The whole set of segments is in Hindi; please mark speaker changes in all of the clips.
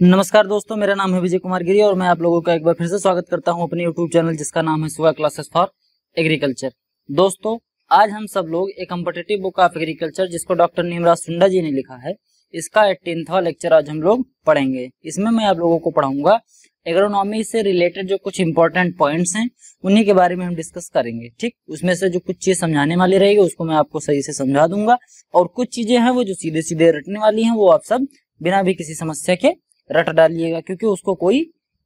Speaker 1: नमस्कार दोस्तों, मेरा नाम है विजय कुमार गिरी और मैं आप लोगों का एक बार फिर से स्वागत करता हूं अपने YouTube चैनल जिसका नाम है सुगा क्लासेस फॉर एग्रीकल्चर। दोस्तों, आज हम सब लोग एक कॉम्पिटिटिव बुक ऑफ एग्रीकल्चर जिसको डॉक्टर नीमराज सुंडा जी ने लिखा है, इसका 18वां लेक्चर आज हम लोग पढ़ेंगे। इसमें मैं आप लोगों को पढ़ाऊंगा एग्रोनॉमी से रिलेटेड जो कुछ इंपॉर्टेंट पॉइंट्स हैं उन्हीं के बारे में हम डिस्कस करेंगे। ठीक, उसमें से जो कुछ चीज समझाने वाली रहेगी उसको मैं आपको सही से समझा दूंगा और कुछ चीजें हैं वो जो सीधे सीधे रटने वाली हैं वो आप सब बिना भी किसी समस्या के रट डालिएगा, क्योंकि उसको कोई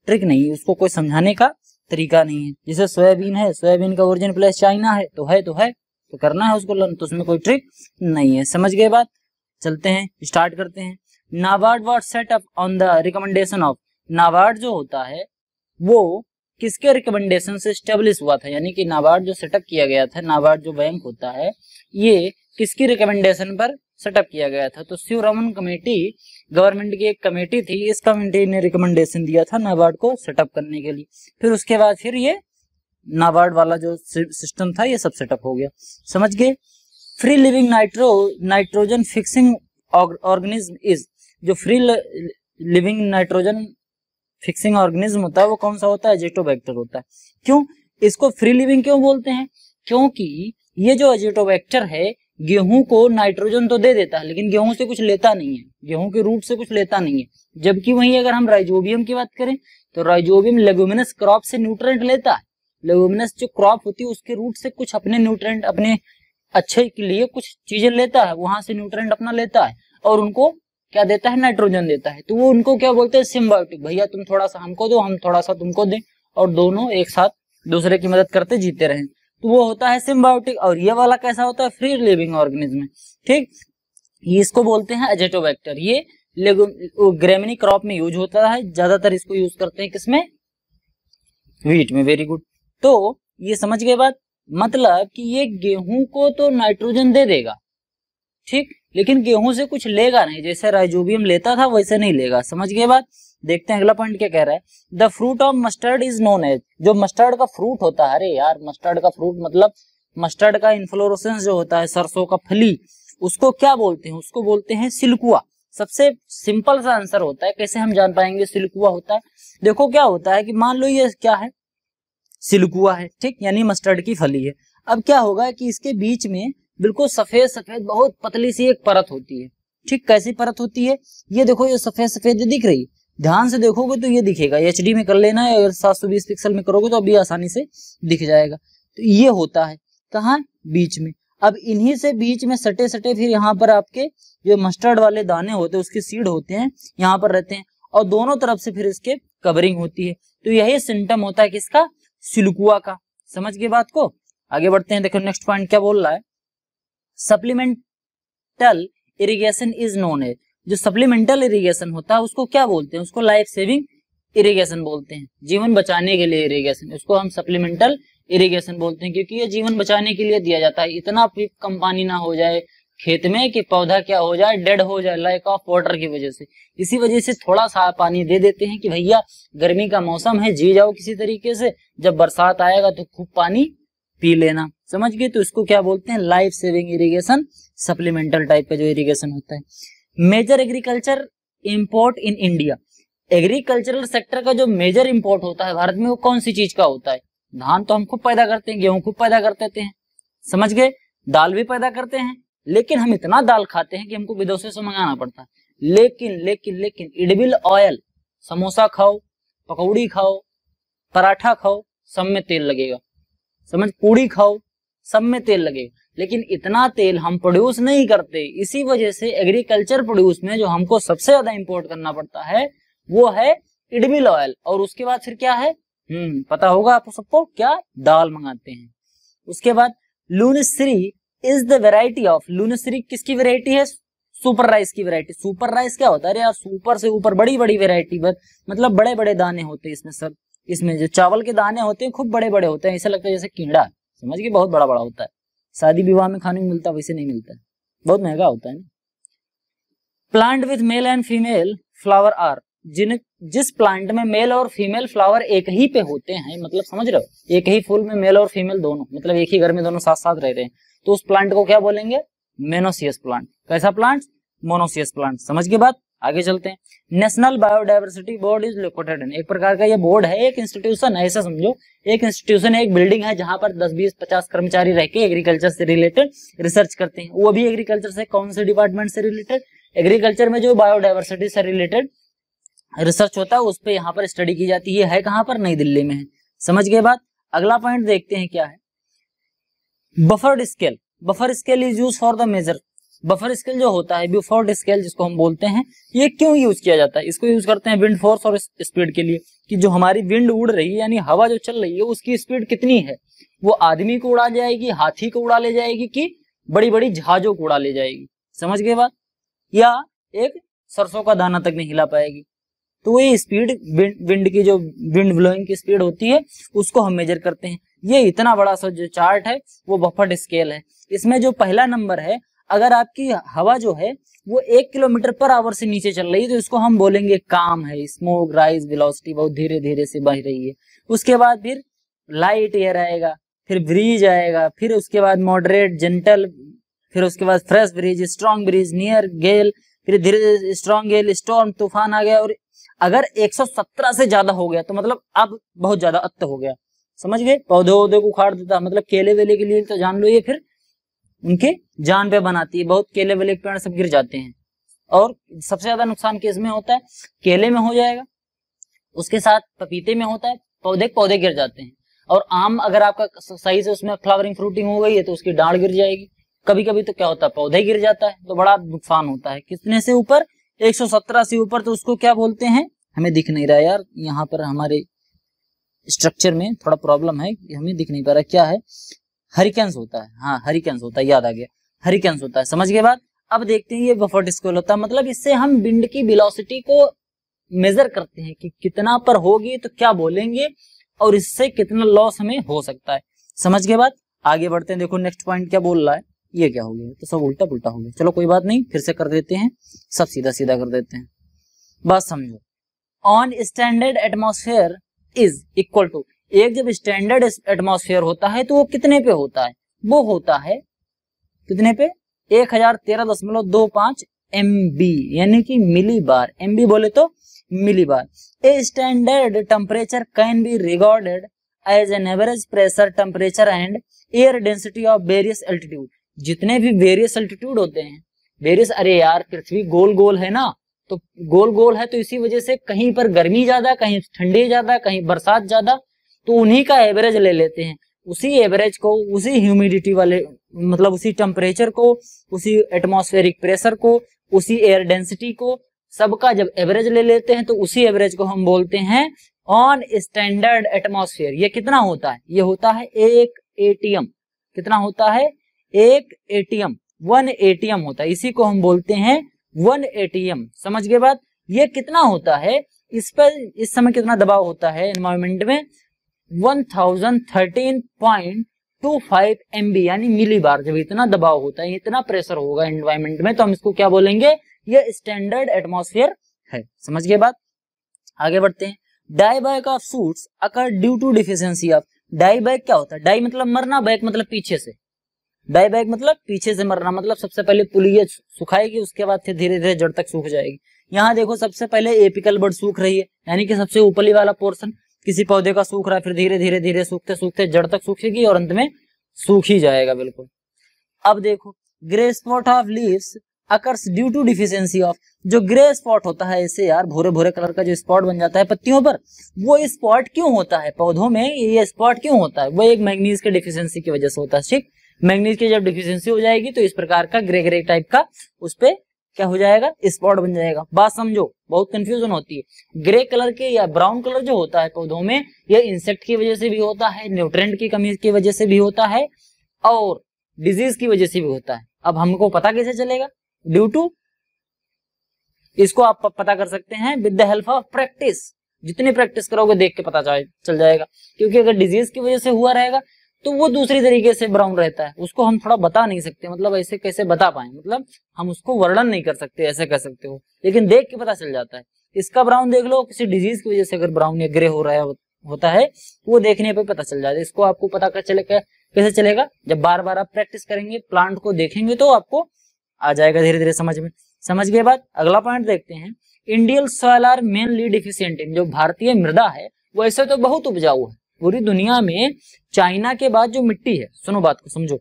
Speaker 1: ट्रिक नहीं है, उसको कोई समझाने का तरीका नहीं है। जैसे सोयाबीन है, सोयाबीन का ओरिजिन प्लेस चाइना है तो करना है उसको लर्न, तो उसमें कोई ट्रिक नहीं है। समझ गए बात? चलते हैं, स्टार्ट करते हैं। NABARD was set up on the recommendation of, NABARD जो होता है वो किसके रिकमेंडेशन से स्टेब्लिश हुआ था, यानी कि नाबार्ड जो सेटअप किया गया था, नाबार्ड जो बैंक होता है ये किसकी रिकमेंडेशन पर सेटअप किया गया था? तो शिवरमन कमेटी, गवर्नमेंट की एक कमेटी थी, इस कमेटी ने रिकमेंडेशन दिया था नाबार्ड को सेटअप करने के लिए। फिर उसके बाद फिर ये नाबार्ड वाला जो सिस्टम था ये सब सेटअप हो गया। समझ गए? Free living nitrogen fixing organism is, जो free living nitrogen fixing organism होता है वो कौन सा होता है? एजिटोबैक्टर होता है। क्यों इसको फ्री लिविंग क्यों बोलते हैं? क्योंकि ये जो एजिटोबैक्टर है गेहूं को नाइट्रोजन तो दे देता है लेकिन गेहूं से कुछ लेता नहीं है, गेहूं के रूट से कुछ लेता नहीं है। जबकि वहीं अगर हम राइजोबियम की बात करें तो राइजोबियम लेगुमिनस क्रॉप से न्यूट्रिएंट लेता है। लेगुमिनस जो क्रॉप होती है उसके रूट से कुछ अपने न्यूट्रिएंट, अपने अच्छे के लिए कुछ चीजें लेता है, वहां से न्यूट्रिएंट अपना लेता है और उनको क्या देता है? नाइट्रोजन देता है। तो वो उनको क्या बोलते हैं? सिम्बायोटिक। भैया तुम थोड़ा सा हमको दो, हम थोड़ा सा तुमको दें और दोनों एक साथ दूसरे की मदद करते जीते रहें, तो वो होता है सिम्बायोटिक। और ये वाला कैसा होता है? Free living organism. ठीक, ये इसको बोलते हैं एजिटोबैक्टर। ये ग्रेमिनी क्रॉप में यूज होता है, ज्यादातर इसको यूज करते हैं किसमें? व्हीट में। Very good. तो ये समझ गए बात? मतलब कि ये गेहूं को तो नाइट्रोजन दे देगा, ठीक, लेकिन गेहूं से कुछ लेगा नहीं। जैसे राइजोबियम लेता था वैसे नहीं लेगा। समझ गए बात? देखते हैं अगला पॉइंट क्या कह रहा है। The fruit of mustard is known as, जो मस्टर्ड का फ्रूट होता है, अरे यार मस्टर्ड का फ्रूट मतलब मस्टर्ड का इन्फ्लोरेसेंस जो होता है, सरसों का फली, उसको क्या बोलते हैं? उसको बोलते हैं सिल्कुआ। सबसे सिंपल सा आंसर होता है, कैसे हम जान पाएंगे सिल्कुआ होता है? देखो क्या होता है कि मान लो ये क्या है? सिल्कुआ है, ठीक, यानी मस्टर्ड की फली है। अब क्या होगा कि इसके बीच में बिल्कुल सफेद सफेद बहुत पतली सी एक परत होती है। ठीक, कैसी परत होती है? ये देखो, ये सफेद सफेद दिख रही है, ध्यान से देखोगे तो ये दिखेगा। एचडी में कर लेना है, अगर 720 पिक्सल में करोगे तो अभी आसानी से दिख जाएगा। तो ये होता है कहाँ? बीच में। अब इन्हीं से बीच में सटे सटे फिर यहाँ पर आपके जो मस्टर्ड वाले दाने होते हैं उसके सीड होते हैं, यहाँ पर रहते हैं और दोनों तरफ से फिर इसके कवरिंग होती है। तो यही सिम्टम होता है किसका? सिल्कुआ का। समझ गए बात को? आगे बढ़ते हैं। देखो नेक्स्ट पॉइंट क्या बोल रहा है। Supplemental irrigation is known as, जो सप्लीमेंटल इरिगेशन होता है उसको क्या बोलते हैं? उसको लाइफ सेविंग इरिगेशन बोलते हैं, जीवन बचाने के लिए इरिगेशन, उसको हम सप्लीमेंटल इरिगेशन बोलते हैं, क्योंकि ये जीवन बचाने के लिए दिया जाता है। इतना कम पानी ना हो जाए खेत में कि पौधा क्या हो जाए? डेड हो जाए, लैक ऑफ वाटर की वजह से। इसी वजह से थोड़ा सा पानी दे देते हैं कि भैया गर्मी का मौसम है, जी जाओ किसी तरीके से, जब बरसात आएगा तो खूब पानी पी लेना। समझ गए? तो इसको क्या बोलते हैं? Life saving irrigation, supplemental type का जो इरिगेशन होता है। Major agriculture import in India, agricultural sector का जो मेजर इंपोर्ट होता है भारत में वो कौन सी चीज का होता है? धान तो हम खूब पैदा करते हैं, गेहूं खूब पैदा कर देते हैं, समझ गए, दाल भी पैदा करते हैं, लेकिन हम इतना दाल खाते हैं कि हमको विदेशों से मंगाना पड़ता है। लेकिन लेकिन लेकिन एडिबल ऑयल, समोसा खाओ, पकौड़ी खाओ, पराठा खाओ, सब में तेल लगेगा। समझ, पूड़ी खाओ, सब में तेल लगेगा, लेकिन इतना तेल हम प्रोड्यूस नहीं करते। इसी वजह से एग्रीकल्चर प्रोड्यूस में जो हमको सबसे ज्यादा इंपोर्ट करना पड़ता है वो है एडिबल ऑयल। और उसके बाद फिर क्या है? पता होगा आपको सबको, क्या? दाल मंगाते हैं। उसके बाद लूनश्री इज द वेराइटी ऑफ, लूनश्री किसकी वेराइटी है? सुपर राइस की वेराइटी। सुपर राइस क्या होता है? अरे यार सुपर से ऊपर बड़ी बड़ी वेराइटी, मतलब बड़े बड़े दाने होते हैं इसमें सब। इसमें जो चावल के दाने होते हैं खूब बड़े बड़े होते हैं, ऐसा लगता है जैसे कीड़ा, समझ गए, बहुत बड़ा बड़ा होता है। शादी विवाह में खाने को मिलता है, वैसे नहीं मिलता है, बहुत महंगा होता है ना। Plant with male and female flower are, जिस प्लांट में मेल और फीमेल फ्लावर एक ही पे होते हैं, मतलब समझ रहे हो, एक ही फूल में मेल और फीमेल दोनों, मतलब एक ही घर में दोनों साथ साथ रह रहे हैं, तो उस प्लांट को क्या बोलेंगे? Monoecious plant. कैसा प्लांट? Monoecious plant. समझ के बात? आगे चलते हैं। National biodiversity board is located in, एक प्रकार का ये बोर्ड है, एक इंस्टीट्यूशन है, ऐसा समझो एक इंस्टीट्यूशन है, एक बिल्डिंग है जहां पर 10, 20, 50 कर्मचारी रह के एग्रीकल्चर से रिलेटेड रिसर्च करते हैं। वो भी एग्रीकल्चर से, कौन से डिपार्टमेंट से रिलेटेड? एग्रीकल्चर में जो बायोडायवर्सिटी से रिलेटेड रिसर्च होता है उस पर यहाँ पर स्टडी की जाती है कहाँ पर? नई दिल्ली में है। समझ गए बात? अगला पॉइंट देखते हैं क्या है। Buffered scale, buffer scale is use for the major, buffer scale जो होता है, बफर्ड स्केल जिसको हम बोलते हैं, ये क्यों यूज किया जाता है? इसको यूज करते हैं विंड फोर्स और स्पीड के लिए, कि जो हमारी विंड उड़ रही है यानी हवा जो चल रही है उसकी स्पीड कितनी है, वो आदमी को उड़ा जाएगी, हाथी को उड़ा ले जाएगी, कि बड़ी बड़ी जहाजों को उड़ा ले जाएगी। समझ गए बात? या एक सरसों का दाना तक नहीं हिला पाएगी। तो ये स्पीड, विंड की जो विंड ब्लोइंग की स्पीड होती है उसको हम मेजर करते हैं। ये इतना बड़ा सा जो चार्ट है वो बफर्ड स्केल है। इसमें जो पहला नंबर है, अगर आपकी हवा जो है वो 1 किलोमीटर पर आवर से नीचे चल रही है तो इसको हम बोलेंगे काम है, स्मोक राइज वेलोसिटी, बहुत धीरे धीरे से बह रही है। उसके बाद फिर लाइट एयर आएगा, फिर ब्रीज आएगा, फिर उसके बाद मॉडरेट, जेंटल, फिर उसके बाद fresh breeze, strong breeze, near gale, फिर धीरे धीरे स्ट्रॉन्ग गेल, स्टॉर्म, तूफान आ गया। और अगर 117 से ज्यादा हो गया तो मतलब अब बहुत ज्यादा अत्त हो गया। समझ गए? पौधे वौधे को उखाड़ देता, मतलब केले वेले के लिए तो जान लो ये फिर उनके जान पे बनाती है। बहुत केले वेले के पेड़ सब गिर जाते हैं और सबसे ज्यादा नुकसान किस में होता है? केले में हो जाएगा, उसके साथ पपीते में होता है, पौधे गिर जाते हैं। और आम अगर आपका सही से उसमें फ्लावरिंग फ्रूटिंग हो गई है तो उसकी डांड गिर जाएगी। कभी कभी तो क्या होता है, पौधा गिर जाता है, तो बड़ा नुकसान होता है। कितने से ऊपर? 117 से ऊपर। तो उसको क्या बोलते हैं? हमें दिख नहीं रहा यार, यहाँ पर हमारे स्ट्रक्चर में थोड़ा प्रॉब्लम है, हमें दिख नहीं पा रहा क्या है। हरिकेन्स होता है, हाँ हरिकेन्स होता है, याद आ गया, हरिकेन्स होता है। समझ गए बात? अब देखते हैं ये बफर्ड स्केल होता है, मतलब इससे हम विंड की वेलोसिटी को मेजर करते हैं कि कितना पर होगी तो क्या बोलेंगे और इससे कितना लॉस हमें हो सकता है। समझ गए बात? आगे बढ़ते हैं। देखो नेक्स्ट पॉइंट क्या बोल रहा है, ये क्या हो गया, तो सब उल्टा पुल्टा हो गया। चलो कोई बात नहीं, फिर से कर देते हैं, सब सीधा सीधा कर देते हैं। बात समझो। On standard atmosphere is equal to, एक जब स्टैंडर्ड एटमॉस्फेयर होता है तो वो कितने पे होता है? वो होता है कितने पे? 1013.25 MB, यानी कि मिली बार। MB बोले तो millibar. A standard temperature can be regarded as an average pressure, temperature and air density of various altitude. जितने भी वेरियस एल्टीट्यूड होते हैं, वेरियस, अरे यार पृथ्वी गोल गोल है ना, तो गोल गोल है तो इसी वजह से कहीं पर गर्मी ज्यादा, कहीं ठंडी ज्यादा, कहीं बरसात ज्यादा, तो उन्हीं का एवरेज ले लेते हैं। उसी एवरेज को, उसी ह्यूमिडिटी वाले, मतलब उसी टेम्परेचर को, उसी एटमॉस्फेरिक प्रेशर को, उसी एयर डेंसिटी को, सबका जब एवरेज ले लेते हैं तो उसी एवरेज को हम बोलते हैं ऑन स्टैंडर्ड एटमॉस्फेयर। ये कितना होता है? ये होता है 1 ATM। कितना होता है? 1 ATM, 1 ATM होता है। इसी को हम बोलते हैं 1 ATM। समझ गए बात? ये कितना होता है? इस पर इस समय कितना दबाव होता है एनवायरमेंट में? 1013.25 MB, यानी मिली बार। जब इतना दबाव होता है, इतना प्रेशर होगा एनवायरमेंट में, तो हम इसको क्या बोलेंगे? ये स्टैंडर्ड एटमॉस्फेयर है। समझ गए बात? आगे बढ़ते हैं। Dieback of shoots occur due to deficiency of, dieback क्या होता है? डाई मतलब मरना, बैक मतलब पीछे से। डाईबैक मतलब पीछे से मरना, मतलब सबसे पहले पुलिया सुखाएगी, उसके बाद फिर धीरे धीरे जड़ तक सूख जाएगी। यहाँ देखो सबसे पहले एपिकल बड सूख रही है, यानी कि सबसे ऊपरली वाला पोर्शन किसी पौधे का सूख रहा है, फिर धीरे धीरे धीरे सूखते सूखते जड़ तक सूखेगी और अंत में सूख ही जाएगा बिल्कुल। अब देखो grey spot of leaves occurs due to deficiency of, जो ग्रे स्पॉट होता है, ऐसे यार भूरे भूरे कलर का जो स्पॉट बन जाता है पत्तियों पर, वो स्पॉट क्यों होता है पौधों में? ये स्पॉट क्यों होता है? वो एक मैग्नीज के डिफिशियंसी की वजह से होता है। ठीक, मैग्नीज की जब डिफिशियंसी हो जाएगी तो इस प्रकार का ग्रे ग्रे टाइप का उस पे क्या हो जाएगा? स्पॉट बन जाएगा। बात समझो, बहुत कंफ्यूजन होती है। ग्रे कलर के या ब्राउन कलर जो होता है पौधों में, ये इंसेक्ट की वजह से भी होता है, न्यूट्रिएंट की कमी की वजह से भी होता है और डिजीज की वजह से भी होता है। अब हमको पता कैसे चलेगा? ड्यू टू, इसको आप पता कर सकते हैं with the help of practice. जितनी प्रैक्टिस करोगे देख के पता चल जाएगा। क्योंकि अगर डिजीज की वजह से हुआ रहेगा तो वो दूसरी तरीके से ब्राउन रहता है, उसको हम थोड़ा बता नहीं सकते, मतलब ऐसे कैसे बता पाए, मतलब हम उसको वर्णन नहीं कर सकते, ऐसे कह सकते हो, लेकिन देख के पता चल जाता है। इसका ब्राउन देख लो, किसी डिजीज की वजह से अगर ब्राउन या ग्रे हो रहा है होता है, वो देखने पे पता चल जाता है। इसको आपको पता चलेगा कैसे चलेगा? जब बार बार आप प्रैक्टिस करेंगे, प्लांट को देखेंगे तो आपको आ जाएगा धीरे धीरे समझ में। समझ गए बात। अगला पॉइंट देखते हैं, Indian soil are mainly deficient in, जो भारतीय मृदा है वो ऐसे तो बहुत उपजाऊ है, पूरी दुनिया में चाइना के बाद जो मिट्टी है, सुनो बात को समझो,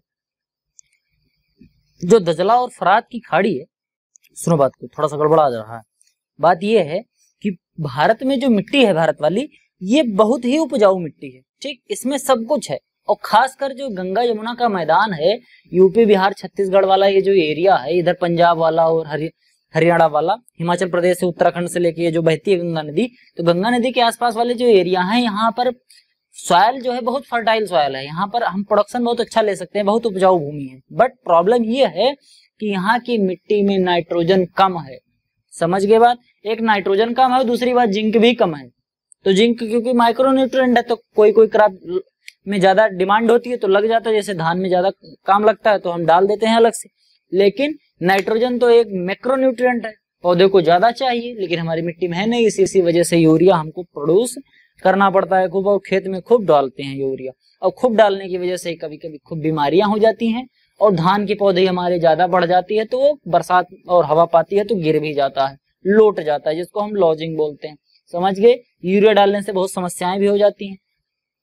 Speaker 1: जो दजला और फरात की खाड़ी है, सुनो बात को, थोड़ा सा गड़बड़ा जा रहा है, बात यह है कि भारत में जो मिट्टी है भारत वाली, ये बहुत ही उपजाऊ मिट्टी है, ठीक, इसमें सब कुछ है। और खासकर जो गंगा यमुना का मैदान है, यूपी बिहार छत्तीसगढ़ वाला ये जो एरिया है, इधर पंजाब वाला और हरियाणा वाला, हिमाचल प्रदेश से उत्तराखंड से लेके ये जो बहती है गंगा नदी, तो गंगा नदी के आसपास वाले जो एरिया है, यहाँ पर सॉयल जो है बहुत फर्टाइल सॉयल है, यहाँ पर हम प्रोडक्शन बहुत अच्छा ले सकते हैं, बहुत उपजाऊ भूमि है। बट प्रॉब्लम ये है कि यहाँ की मिट्टी में नाइट्रोजन कम है, समझ गए बात। एक नाइट्रोजन कम है, दूसरी बात जिंक भी कम है। तो जिंक क्योंकि माइक्रोन्यूट्रिएंट है, तो कोई कोई क्रॉप में ज्यादा डिमांड होती है तो लग जाता है, जैसे धान में ज्यादा काम लगता है तो हम डाल देते हैं अलग से। लेकिन नाइट्रोजन तो एक मैक्रोन्यूट्रिएंट है, पौधे को ज्यादा चाहिए, लेकिन हमारी मिट्टी में है नहीं, इसी वजह से यूरिया हमको प्रोड्यूस करना पड़ता है खूब, और खेत में खूब डालते हैं यूरिया, और खूब डालने की वजह से कभी कभी खूब बीमारियां हो जाती हैं, और धान के पौधे हमारे ज्यादा बढ़ जाती है तो वो बरसात और हवा पाती है तो गिर भी जाता है, लोट जाता है, जिसको हम लॉजिंग बोलते हैं, समझ गए। यूरिया डालने से बहुत समस्याएं भी हो जाती हैं।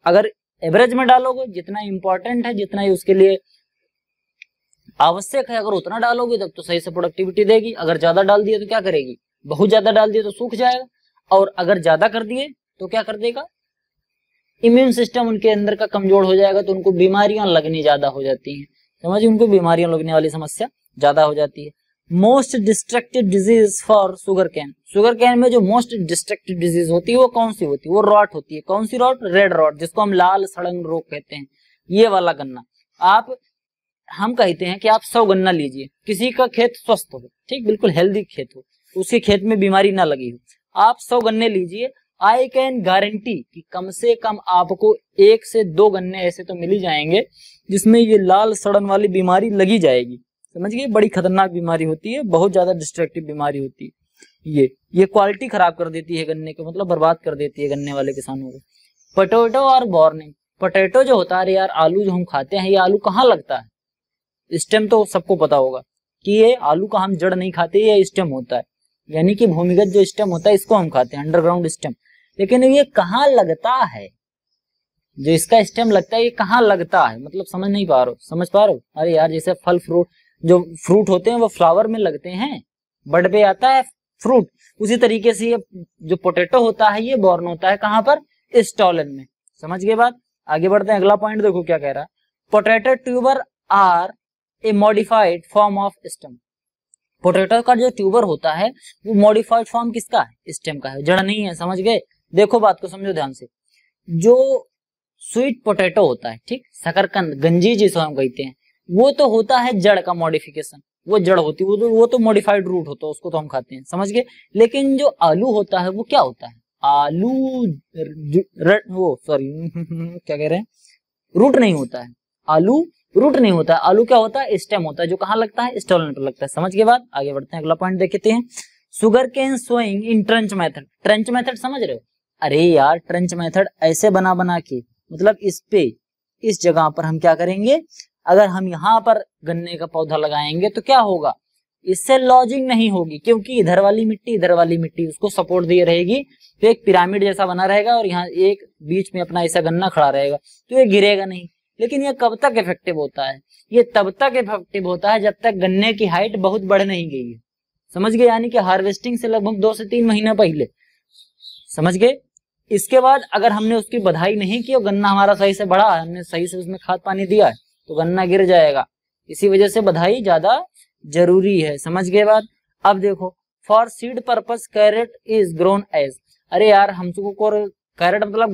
Speaker 1: अगर एवरेज में डालोगे, जितना इंपॉर्टेंट है, जितना ही उसके लिए आवश्यक है, अगर उतना डालोगे तब तो सही से प्रोडक्टिविटी देगी। अगर ज्यादा डाल दिए तो क्या करेगी, बहुत ज्यादा डाल दिए तो सूख जाएगा, और अगर ज्यादा कर दिए तो क्या कर देगा, इम्यून सिस्टम उनके अंदर का कमजोर हो जाएगा, तो उनको बीमारियां लगनी ज्यादा हो जाती हैं, समझिए, उनको बीमारियां लगने वाली समस्या ज्यादा हो जाती है। Most destructive disease for sugar cane, sugar cane में जो मोस्ट डिस्ट्रक्टिव डिजीज होती है वो कौन सी होती है, वो रॉट होती है। कौन सी रॉट, रेड रॉट, जिसको हम लाल सड़ंग रोग कहते हैं। ये वाला गन्ना हम कहते हैं कि आप 100 गन्ना लीजिए, किसी का खेत स्वस्थ हो, ठीक, बिल्कुल हेल्दी खेत हो, उसके खेत में बीमारी ना लगी हो, आप 100 गन्ने लीजिए, आई कैन गारंटी कि कम से कम आपको 1 से 2 गन्ने ऐसे तो मिल ही जाएंगे जिसमें ये लाल सड़न वाली बीमारी लगी जाएगी, समझिए। बड़ी खतरनाक बीमारी होती है, बहुत ज्यादा डिस्ट्रक्टिव बीमारी होती है, ये क्वालिटी खराब कर देती है गन्ने को, मतलब बर्बाद कर देती है गन्ने वाले किसानों को। पोटैटो और बॉर्निंग, पोटैटो जो होता है यार, आलू जो हम खाते हैं, ये आलू कहाँ लगता है, स्टेम तो सबको पता होगा कि ये आलू का हम जड़ नहीं खाते, ये स्टेम होता है, यानी कि भूमिगत जो स्टेम होता है इसको हम खाते हैं, अंडरग्राउंड स्टेम। लेकिन ये कहाँ लगता है, जो इसका स्टेम लगता है ये कहाँ लगता है, मतलब समझ नहीं पा रहे हो, समझ पा रहे हो। अरे यार, जैसे फल फ्रूट, जो फ्रूट होते हैं वो फ्लावर में लगते हैं, बड पे आता है फ्रूट, उसी तरीके से ये जो पोटैटो होता है ये बॉर्न होता है कहाँ पर, स्टॉलन में, समझ गए बात। आगे बढ़ते हैं, अगला पॉइंट देखो क्या कह रहा है, potato tuber are a modified form of stem. Potato का जो ट्यूबर होता है वो मॉडिफाइड फॉर्म किसका है, स्टेम का है, जड़ नहीं है, समझ गए। देखो बात को समझो ध्यान से, जो स्वीट पोटैटो होता है, ठीक, शकरकंद, गंजी जिसे हम कहते हैं, वो तो होता है जड़ का मॉडिफिकेशन, वो जड़ होती है, वो तो मॉडिफाइड रूट होता है, उसको तो हम खाते हैं, समझ गए। लेकिन जो आलू होता है वो क्या होता है, आलू वो सॉरी क्या कह रहे हैं, रूट नहीं होता है, आलू रूट नहीं होता है, आलू क्या होता है, स्टेम होता है, जो कहाँ लगता है, स्टॉलन पर लगता है, समझ के बाद आगे बढ़ते हैं, अगला पॉइंट देखते हैं, शुगर केन सोइंग इन ट्रेंच मेथड। ट्रेंच मेथड समझ रहे हो, अरे यार ट्रेंच मेथड ऐसे बना के, मतलब इस जगह पर हम क्या करेंगे, अगर हम यहाँ पर गन्ने का पौधा लगाएंगे तो क्या होगा, इससे लॉजिंग नहीं होगी, क्योंकि इधर वाली मिट्टी उसको सपोर्ट दिए रहेगी, तो एक पिरामिड जैसा बना रहेगा, और यहाँ एक बीच में अपना ऐसा गन्ना खड़ा रहेगा, तो ये गिरेगा नहीं। लेकिन ये कब तक इफेक्टिव होता है, ये तब तक इफेक्टिव होता है जब तक गन्ने की हाइट बहुत बढ़ नहीं गई है, समझ गए, यानी कि हार्वेस्टिंग से लगभग 2 से 3 महीने पहले, समझ गए। इसके बाद अगर हमने उसकी बधाई नहीं की और गन्ना हमारा सही से बढ़ा, हमने सही से उसमें खाद पानी दिया है, तो गन्ना गिर जाएगा, इसी वजह से बधाई ज्यादा जरूरी है, समझ गए बात। अब देखो, for seed purpose carrot is grown as, अरे यार हमको कैरेट मतलब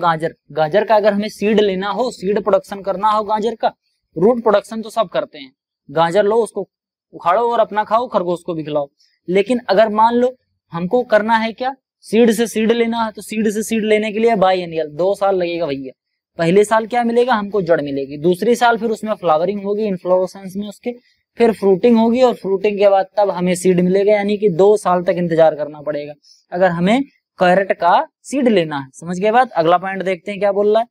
Speaker 1: गाजर का अगर हमें सीड लेना हो, सीड प्रोडक्शन करना हो गाजर का, रूट प्रोडक्शन तो सब करते हैं, गाजर लो उसको उखाड़ो और अपना खाओ, खरगोश को भी खिलाओ। लेकिन अगर मान लो हमको करना है क्या, सीड से सीड लेना है, तो सीड से सीड लेने के लिए बाइएनियल 2 साल लगेगा भैया। पहले साल क्या मिलेगा हमको, जड़ मिलेगी, दूसरी साल फिर उसमें फ्लावरिंग होगी, इन्फ्लोरेसेंस में उसके, फिर फ्रूटिंग होगी, और फ्रूटिंग के बाद तब हमें सीड मिलेगा, यानी कि 2 साल तक इंतजार करना पड़ेगा अगर हमें कैरेट का सीड लेना है, समझ गए बात। अगला पॉइंट देखते हैं क्या बोल रहा है,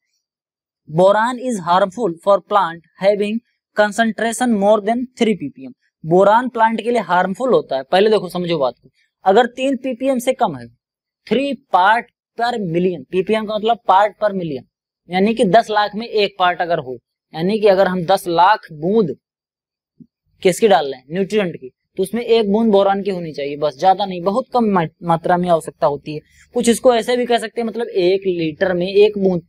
Speaker 1: boron is harmful for plant having concentration more than 3 ppm। Boron plant के लिए हार्मफुल होता है। पहले देखो समझो बात को, अगर 3 ppm से कम है, 3 पार्ट पर मिलियन, ppm का मतलब पार्ट पर मिलियन, यानी कि 10 लाख में 1 पार्ट अगर हो, यानी कि अगर हम 10 लाख बूंद किसकी डाल रहे हैं, न्यूट्रिएंट की, तो उसमें 1 बूंद बोरान की होनी चाहिए, बस, ज्यादा नहीं, बहुत कम मात्रा में आवश्यकता होती है। कुछ इसको ऐसे भी कह सकते हैं, मतलब 1 लीटर में 1 बूंद,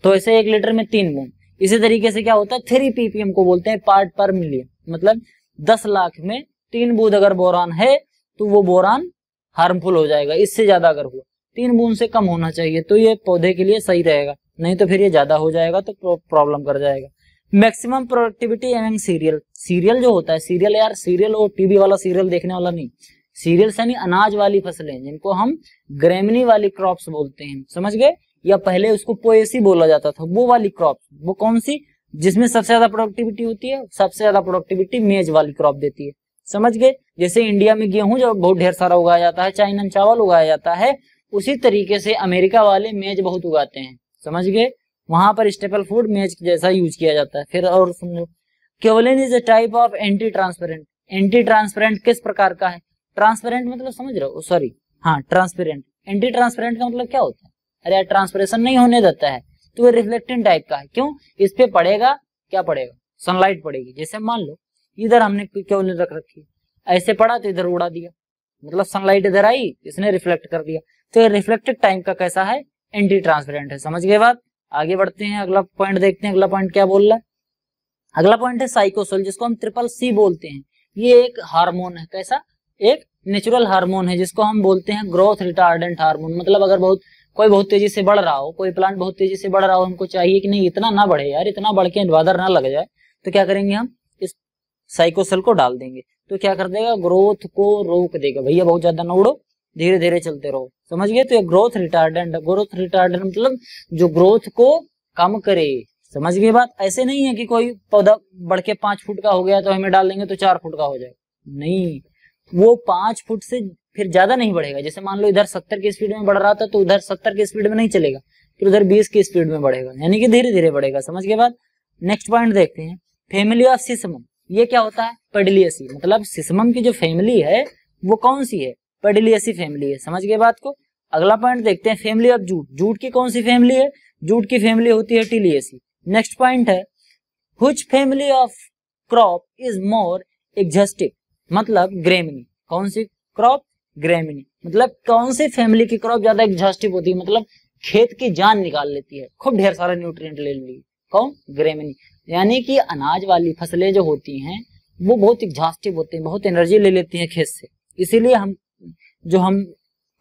Speaker 1: तो ऐसे 1 लीटर में 3 बूंद। इसी तरीके से क्या होता है, 3 ppm को बोलते हैं पार्ट पर मिलियन, मतलब 10 लाख में 3 बूंद अगर बोरान है तो वो बोरान हार्मफुल हो जाएगा। इससे ज्यादा अगर हुआ, 3 बूंद से कम होना चाहिए, तो ये पौधे के लिए सही रहेगा, नहीं तो फिर ये ज्यादा हो जाएगा तो प्रॉब्लम कर जाएगा। मैक्सिमम प्रोडक्टिविटी एवं सीरियल, सीरियल जो होता है, सीरियल यार, सीरियल और टीवी वाला सीरियल देखने वाला नहीं, सीरियल्स यानी अनाज वाली फसलें, जिनको हम ग्रेमिनी वाली क्रॉप्स बोलते हैं, समझ गए, या पहले उसको पोएसी बोला जाता था, वो वाली क्रॉप, वो कौन सी, जिसमें सबसे ज्यादा प्रोडक्टिविटी होती है, सबसे ज्यादा प्रोडक्टिविटी मेज वाली क्रॉप देती है, समझ गए। जैसे इंडिया में गेहूं जो बहुत ढेर सारा उगाया जाता है, चाइना में चावल उगाया जाता है, उसी तरीके से अमेरिका वाले मेज बहुत उगाते हैं, समझ गए, वहां पर स्टेपल फूड मेज जैसा यूज किया जाता है। फिर और समझो, kaolin is a type of anti transparent, anti transparent किस प्रकार का है, ट्रांसपेरेंट मतलब समझ रहे हो, सॉरी हाँ ट्रांसपेरेंट, एंटी ट्रांसपेरेंट का मतलब क्या होता है, अरे यार ट्रांसपरेशन नहीं होने देता है, तो वो रिफ्लेक्टिंग टाइप का है, क्यों, इस पे पड़ेगा, क्या पड़ेगा, सनलाइट पड़ेगी। जैसे मान लो इधर हमने क्योलिन रख रखी, ऐसे पड़ा तो इधर उड़ा दिया, मतलब सनलाइट इधर आई, इसने रिफ्लेक्ट कर दिया, तो ये रिफ्लेक्टिव टाइप का कैसा है, एंटी ट्रांसपेरेंट है, समझ गए बात। आगे बढ़ते हैं, अगला पॉइंट देखते हैं, अगला पॉइंट क्या बोल रहा है। अगला पॉइंट है साइकोसोल, जिसको हम CCC बोलते हैं। ये एक हार्मोन है, कैसा, एक नेचुरल हार्मोन है, जिसको हम बोलते हैं ग्रोथ रिटार्डेंट हार्मोन। मतलब अगर कोई बहुत तेजी से बढ़ रहा हो, कोई प्लांट बहुत तेजी से बढ़ रहा हो, हमको चाहिए कि नहीं इतना ना बढ़े यार, इतना बढ़ के बादर ना लग जाए, तो क्या करेंगे, हम इस साइकोसेल को डाल देंगे, तो क्या कर देगा, ग्रोथ को रोक देगा, भैया बहुत ज्यादा ना उड़ो, धीरे धीरे चलते रहो, समझ गए। तो ये ग्रोथ रिटार्डेंट, ग्रोथ रिटार्डेंट मतलब जो ग्रोथ को कम करे, समझ गए बात। ऐसे नहीं है कि कोई पौधा बढ़ के 5 फुट का हो गया तो हमें डाल देंगे तो 4 फुट का हो जाएगा, नहीं, वो 5 फुट से फिर ज्यादा नहीं बढ़ेगा। जैसे मान लो इधर 70 की स्पीड में बढ़ रहा था, तो उधर 70 की स्पीड में नहीं चलेगा, फिर उधर 20 की स्पीड में बढ़ेगा, यानी कि धीरे धीरे बढ़ेगा, समझ गए बात। नेक्स्ट पॉइंट देखते हैं, फैमिली ऑफ सिसमम, ये क्या होता है, पेडिलियसी, मतलब सिसमम की जो फैमिली है वो कौन सी है, पेडिलियसी फैमिली है, समझ गए बात को। अगला पॉइंट देखते हैं, फैमिली ऑफ जूट, जूट की कौन सी फैमिली है, जूट की फैमिली होती है टिलियसी। नेक्स्ट पॉइंट है, which family of crop is more exhaustive, मतलब ग्रेमिनी, कौन सी क्रॉप, ग्रेमिनी, मतलब कौन सी फैमिली की क्रॉप ज्यादा एग्जॉस्टिव होती है, मतलब खेत की जान निकाल लेती है, खूब ढेर सारा न्यूट्रिएंट ले ली, कौन, ग्रेमिनी। यानी कि अनाज वाली फसलें जो होती हैं वो बहुत एग्जॉस्टिव होती हैं, बहुत एनर्जी ले लेती हैं खेत से, इसीलिए हम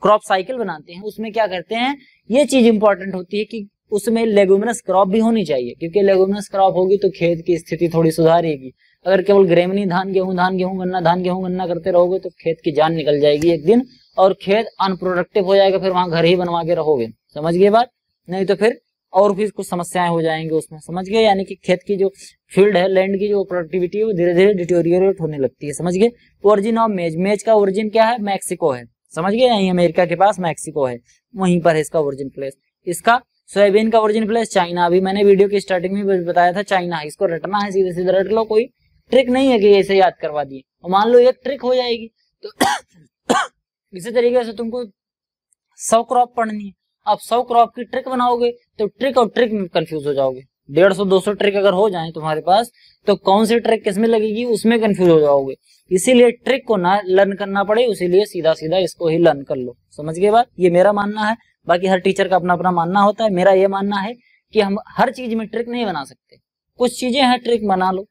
Speaker 1: क्रॉप साइकिल बनाते हैं उसमें क्या करते हैं, ये चीज इंपॉर्टेंट होती है कि उसमें लेगुमिनस क्रॉप भी होनी चाहिए, क्योंकि लेगुमिनस क्रॉप होगी तो खेत की स्थिति थोड़ी सुधारेगी। अगर केवल ग्रेमिनी धान गेहूं गन्ना, धान गेहूं गन्ना करते रहोगे तो खेत की जान निकल जाएगी एक दिन, और खेत अनप्रोडक्टिव हो जाएगा, फिर वहां घर ही बनवा के रहोगे, समझ गए बात, नहीं तो फिर और भी कुछ समस्याएं हो जाएंगी उसमें, समझ गए। यानी कि खेत की जो फील्ड है, लैंड की जो प्रोडक्टिविटी है वो धीरे धीरे डिटोरिएट होने लगती है, समझ गए। ओरिजिन ऑफ मेज, मेज का ओरिजिन क्या है, मैक्सिको है, समझ गए, यहीं अमेरिका के पास मैक्सिको है, वहीं पर है इसका ओरिजिन प्लेस। इसका सोयाबीन का ओरिजिन प्लेस चाइना, अभी मैंने वीडियो की स्टार्टिंग में बताया था चाइना है, इसको रटना है, सीधे सीधे रट लो, कोई ट्रिक नहीं है कि ऐसे याद करवा दिए, और मान लो एक ट्रिक हो जाएगी तो इसी तरीके से तुमको 100 क्रॉप पढ़नी है, अब 100 क्रॉप की ट्रिक बनाओगे तो ट्रिक और ट्रिक में कंफ्यूज हो जाओगे, 150-200 ट्रिक अगर हो जाए तुम्हारे पास तो कौन सी ट्रिक किसमें लगेगी उसमें कंफ्यूज हो जाओगे। इसीलिए ट्रिक को ना लर्न करना पड़े, इसीलिए सीधा सीधा इसको ही लर्न कर लो, समझ गए बात। ये मेरा मानना है, बाकी हर टीचर का अपना अपना मानना होता है। मेरा ये मानना है कि हम हर चीज में ट्रिक नहीं बना सकते, कुछ चीजें हैं ट्रिक बना लो,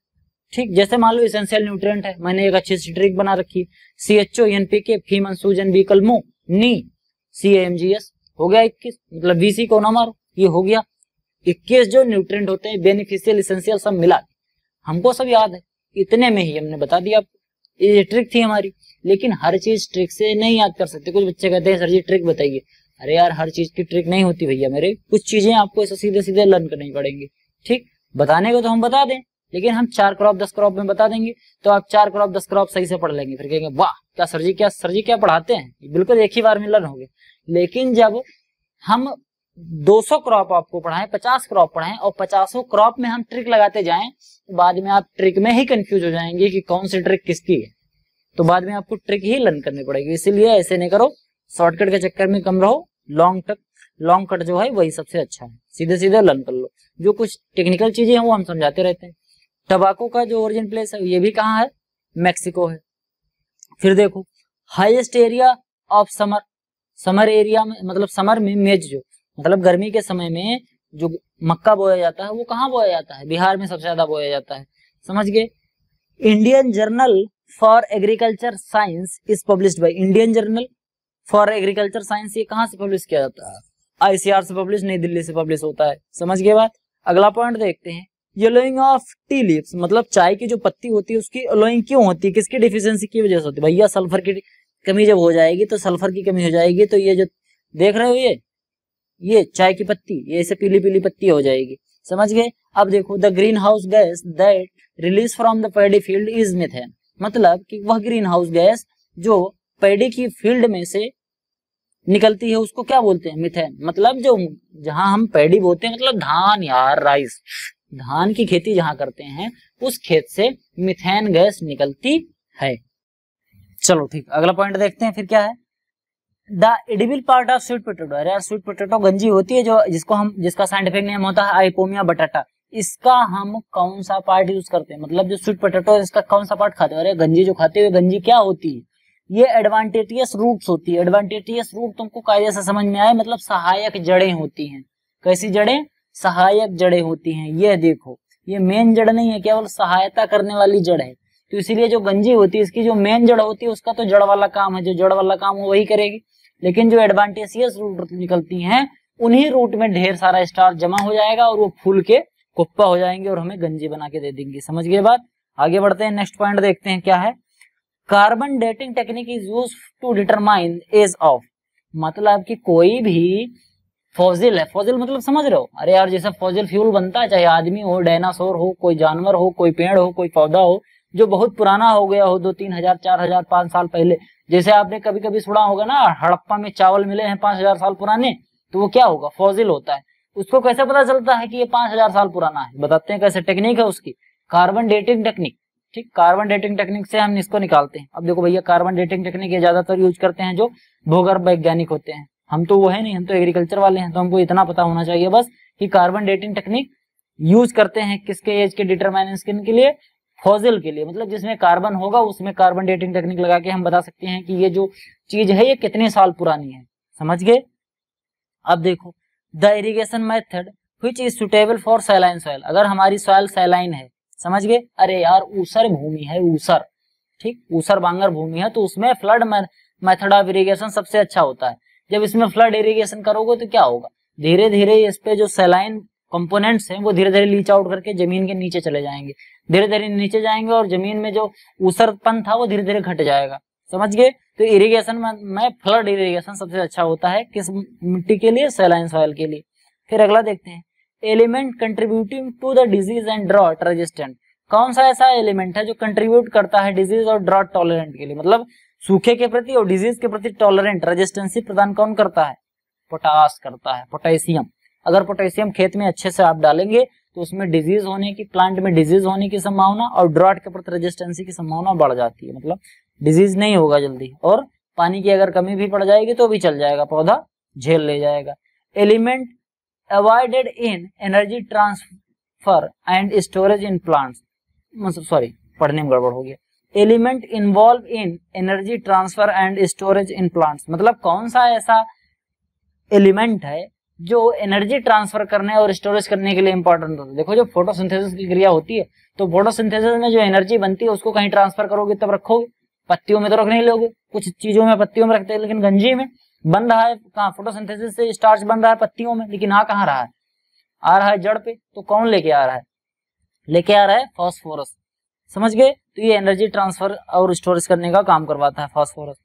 Speaker 1: ठीक। जैसे मान लो एसेंशियल न्यूट्रिएंट है, मैंने एक अच्छी सी ट्रिक बना रखी, CHO NPK फीमन सूजन बीकलमो नी CAMGS, हो गया 21, मतलब VC को ना मारो, ये हो गया 21 जो न्यूट्रिएंट होते हैं, बेनिफिशियल एसेंशियल सब मिला, हमको सब याद है, इतने में ही हमने बता दिया आपको, ये ट्रिक थी हमारी। लेकिन हर चीज ट्रिक से नहीं याद कर सकते। कुछ बच्चे कहते हैं सर जी ट्रिक बताइए, अरे यार हर चीज की ट्रिक नहीं होती भैया मेरे, कुछ चीजें आपको ऐसे सीधे सीधे लर्न करनी पड़ेंगी, ठीक। बताने को तो हम बता दें, लेकिन हम 4 क्रॉप 10 क्रॉप में बता देंगे तो आप 4 क्रॉप 10 क्रॉप सही से पढ़ लेंगे, फिर कहेंगे वाह क्या सर जी क्या पढ़ाते हैं, बिल्कुल एक ही बार में लर्न हो गए। लेकिन जब हम 200 क्रॉप आपको पढ़ाएं, 50 क्रॉप पढ़ाएं और 50 क्रॉप में हम ट्रिक लगाते जाएं, तो बाद में आप ट्रिक में ही कंफ्यूज हो जाएंगे कि कौन सी ट्रिक किसकी है, तो बाद में आपको ट्रिक ही लर्न करनी पड़ेगी। इसीलिए ऐसे नहीं करो, शॉर्टकट के चक्कर में कम रहो, लॉन्ग कट जो है वही सबसे अच्छा है, सीधे सीधे लर्न कर लो। जो कुछ टेक्निकल चीजें हैं वो हम समझाते रहते हैं। टबाको का जो ओरिजिन प्लेस है ये भी कहाँ है, मैक्सिको है। फिर देखो highest area of summer area में, मतलब समर में मेज, जो मतलब गर्मी के समय में जो मक्का बोया जाता है वो कहाँ बोया जाता है, बिहार में सबसे ज्यादा बोया जाता है, समझ गए। Indian journal for agriculture science is published by, Indian journal for agriculture science ये कहाँ से पब्लिश किया जाता है, आईसीआर से पब्लिश, नई दिल्ली से पब्लिश होता है, समझ गए बात। अगला पॉइंट देखते हैं, येलोइंग ऑफ टी लीव्स, मतलब चाय की जो पत्ती होती है उसकी येलोइंग क्यों होती है, किसकी डिफिशियंसी की वजह से होती है, भैया सल्फर की कमी जब हो जाएगी तो सल्फर की कमी हो जाएगी, तो ये जो देख रहे हो ये चाय की पत्ती ये ऐसे पीली पीली पत्ती हो जाएगी, समझ गए। अब देखो the green house gas that release from the paddy field is methane, मतलब कि वह ग्रीन हाउस गैस जो पैडी की फील्ड में से निकलती है उसको क्या बोलते हैं, मीथेन। मतलब जो जहां हम पैडी बोते हैं, मतलब धान यार, राइस, धान की खेती जहां करते हैं उस खेत से मीथेन गैस निकलती है। चलो ठीक, अगला पॉइंट देखते हैं फिर क्या है। The edible part of sweet potato, अरे यार स्वीट पोटैटो गंजी होती है जो जिसका साइंटिफिक नेम होता है आइपोमिया बटाटा, इसका हम कौन सा पार्ट यूज करते हैं, मतलब जो स्वीट पोटैटो है इसका कौन सा पार्ट खाते हैं, अरे गंजी जो खाते हैं, गंजी क्या होती है, ये एडवांटेटियस रूट्स होती है। एडवांटेटियस रूट तुमको कायदे से समझ में आए, मतलब सहायक जड़ें होती हैं। कैसी जड़ें, सहायक जड़ें होती हैं। ये देखो ये मेन जड़ नहीं है, केवल सहायता करने वाली जड़ है, तो इसीलिए जो गंजी होती है इसकी जो मेन जड़ होती है उसका तो जड़ वाला काम है, जो जड़ वाला काम वो वही करेगी। लेकिन जो एडवांटेजियस रूट निकलती हैं उन्हीं रूट में ढेर सारा स्टार्च जमा हो जाएगा और वो फूल के कुप्पा हो जाएंगे और हमें गंजी बना के दे देंगे, समझ गए बात। आगे बढ़ते हैं, नेक्स्ट पॉइंट देखते हैं क्या है। Carbon dating technique is use to determine age of, मतलब कि कोई भी फॉसिल है, फॉसिल मतलब समझ रहे हो, अरे यार जैसे फॉसिल फ्यूल बनता है, चाहे आदमी हो, डायनासोर हो, कोई जानवर हो, कोई पेड़ हो, कोई पौधा हो जो बहुत पुराना हो गया हो, 2-3 हजार 4 हजार 5 साल पहले, जैसे आपने कभी कभी सुना होगा ना हड़प्पा में चावल मिले हैं 5000 साल पुराने, तो वो क्या होगा, फॉसिल होता है। उसको कैसे पता चलता है कि ये 5000 साल पुराना है, बताते हैं कैसे, टेक्निक है उसकी, कार्बन डेटिंग टेक्निक। ठीक, कार्बन डेटिंग टेक्निक से हम इसको निकालते हैं। अब देखो भैया कार्बन डेटिंग टेक्निक ये ज्यादातर यूज करते हैं जो भूगर्भ वैज्ञानिक होते हैं, हम तो वो है नहीं, हम तो एग्रीकल्चर वाले हैं, तो हमको इतना पता होना चाहिए बस कि कार्बन डेटिंग टेक्निक यूज करते हैं किसके एज के डिटरमाइनेशन के लिए, फॉसिल के लिए, मतलब जिसमें कार्बन होगा उसमें कार्बन डेटिंग टेक्निक लगा के हम बता सकते हैं कि ये जो चीज है ये कितने साल पुरानी है, समझ गए। अब देखो the irrigation method which is suitable for saline soil, अगर हमारी सॉइल सैलाइन है, समझ गए, अरे यार ऊसर भूमि है, ऊसर, ठीक, ऊसर बांगर भूमि है, तो उसमें फ्लड मेथड ऑफ इरिगेशन सबसे अच्छा होता है। जब इसमें फ्लड इरिगेशन करोगे तो क्या होगा, धीरे धीरे इस पे जो सैलाइन कंपोनेंट्स हैं वो धीरे धीरे लीच आउट करके जमीन के नीचे चले जाएंगे, धीरे धीरे नीचे जाएंगे और जमीन में जो ऊसरपन था वो धीरे धीरे घट जाएगा, समझ गए। तो इरिगेशन में फ्लड इरिगेशन सबसे अच्छा होता है किस मिट्टी के लिए, सैलाइन सॉइल के लिए। फिर अगला देखते हैं, element contributing to the disease and drought resistant, कौन सा ऐसा एलिमेंट है जो कंट्रीब्यूट करता है डिजीज और ड्रॉट टॉलरेंट के लिए, मतलब सूखे के प्रति और डिजीज के प्रति टॉलरेंट रेजिस्टेंसी प्रदान कौन करता है, पोटास करता है, पोटेशियम। अगर पोटेशियम खेत में अच्छे से आप डालेंगे तो उसमें डिजीज होने की, प्लांट में डिजीज होने की संभावना और ड्रॉट के प्रति रेजिस्टेंसी की संभावना बढ़ जाती है, मतलब डिजीज नहीं होगा जल्दी, और पानी की अगर कमी भी पड़ जाएगी तो भी चल जाएगा, पौधा झेल ले जाएगा। Element avoided in energy transfer and storage in plants, मतलब सॉरी पढ़ने में गड़बड़ हो गया, element involve in energy transfer and storage in plants, मतलब कौन सा ऐसा एलिमेंट है जो एनर्जी ट्रांसफर करने और स्टोरेज करने के लिए इंपॉर्टेंट होता है। देखो जो फोटोसिंथेसिस की क्रिया होती है, तो फोटोसिंथेसिस में जो एनर्जी बनती है उसको कहीं ट्रांसफर करोगे तब रखोगे, पत्तियों में तो रख नहीं लोगे, कुछ चीजों में पत्तियों में रखते हैं, लेकिन गंजी में बन रहा है कहाँ, फोटोसिंथेसिस से स्टार्च बन रहा है पत्तियों में, लेकिन आ कहाँ रहा है, आ रहा है जड़ पे, तो कौन लेके आ रहा है, लेके आ रहा है फास्फोरस, समझ गए। तो ये एनर्जी ट्रांसफर और स्टोरेज करने का काम करवाता है फास्फोरस।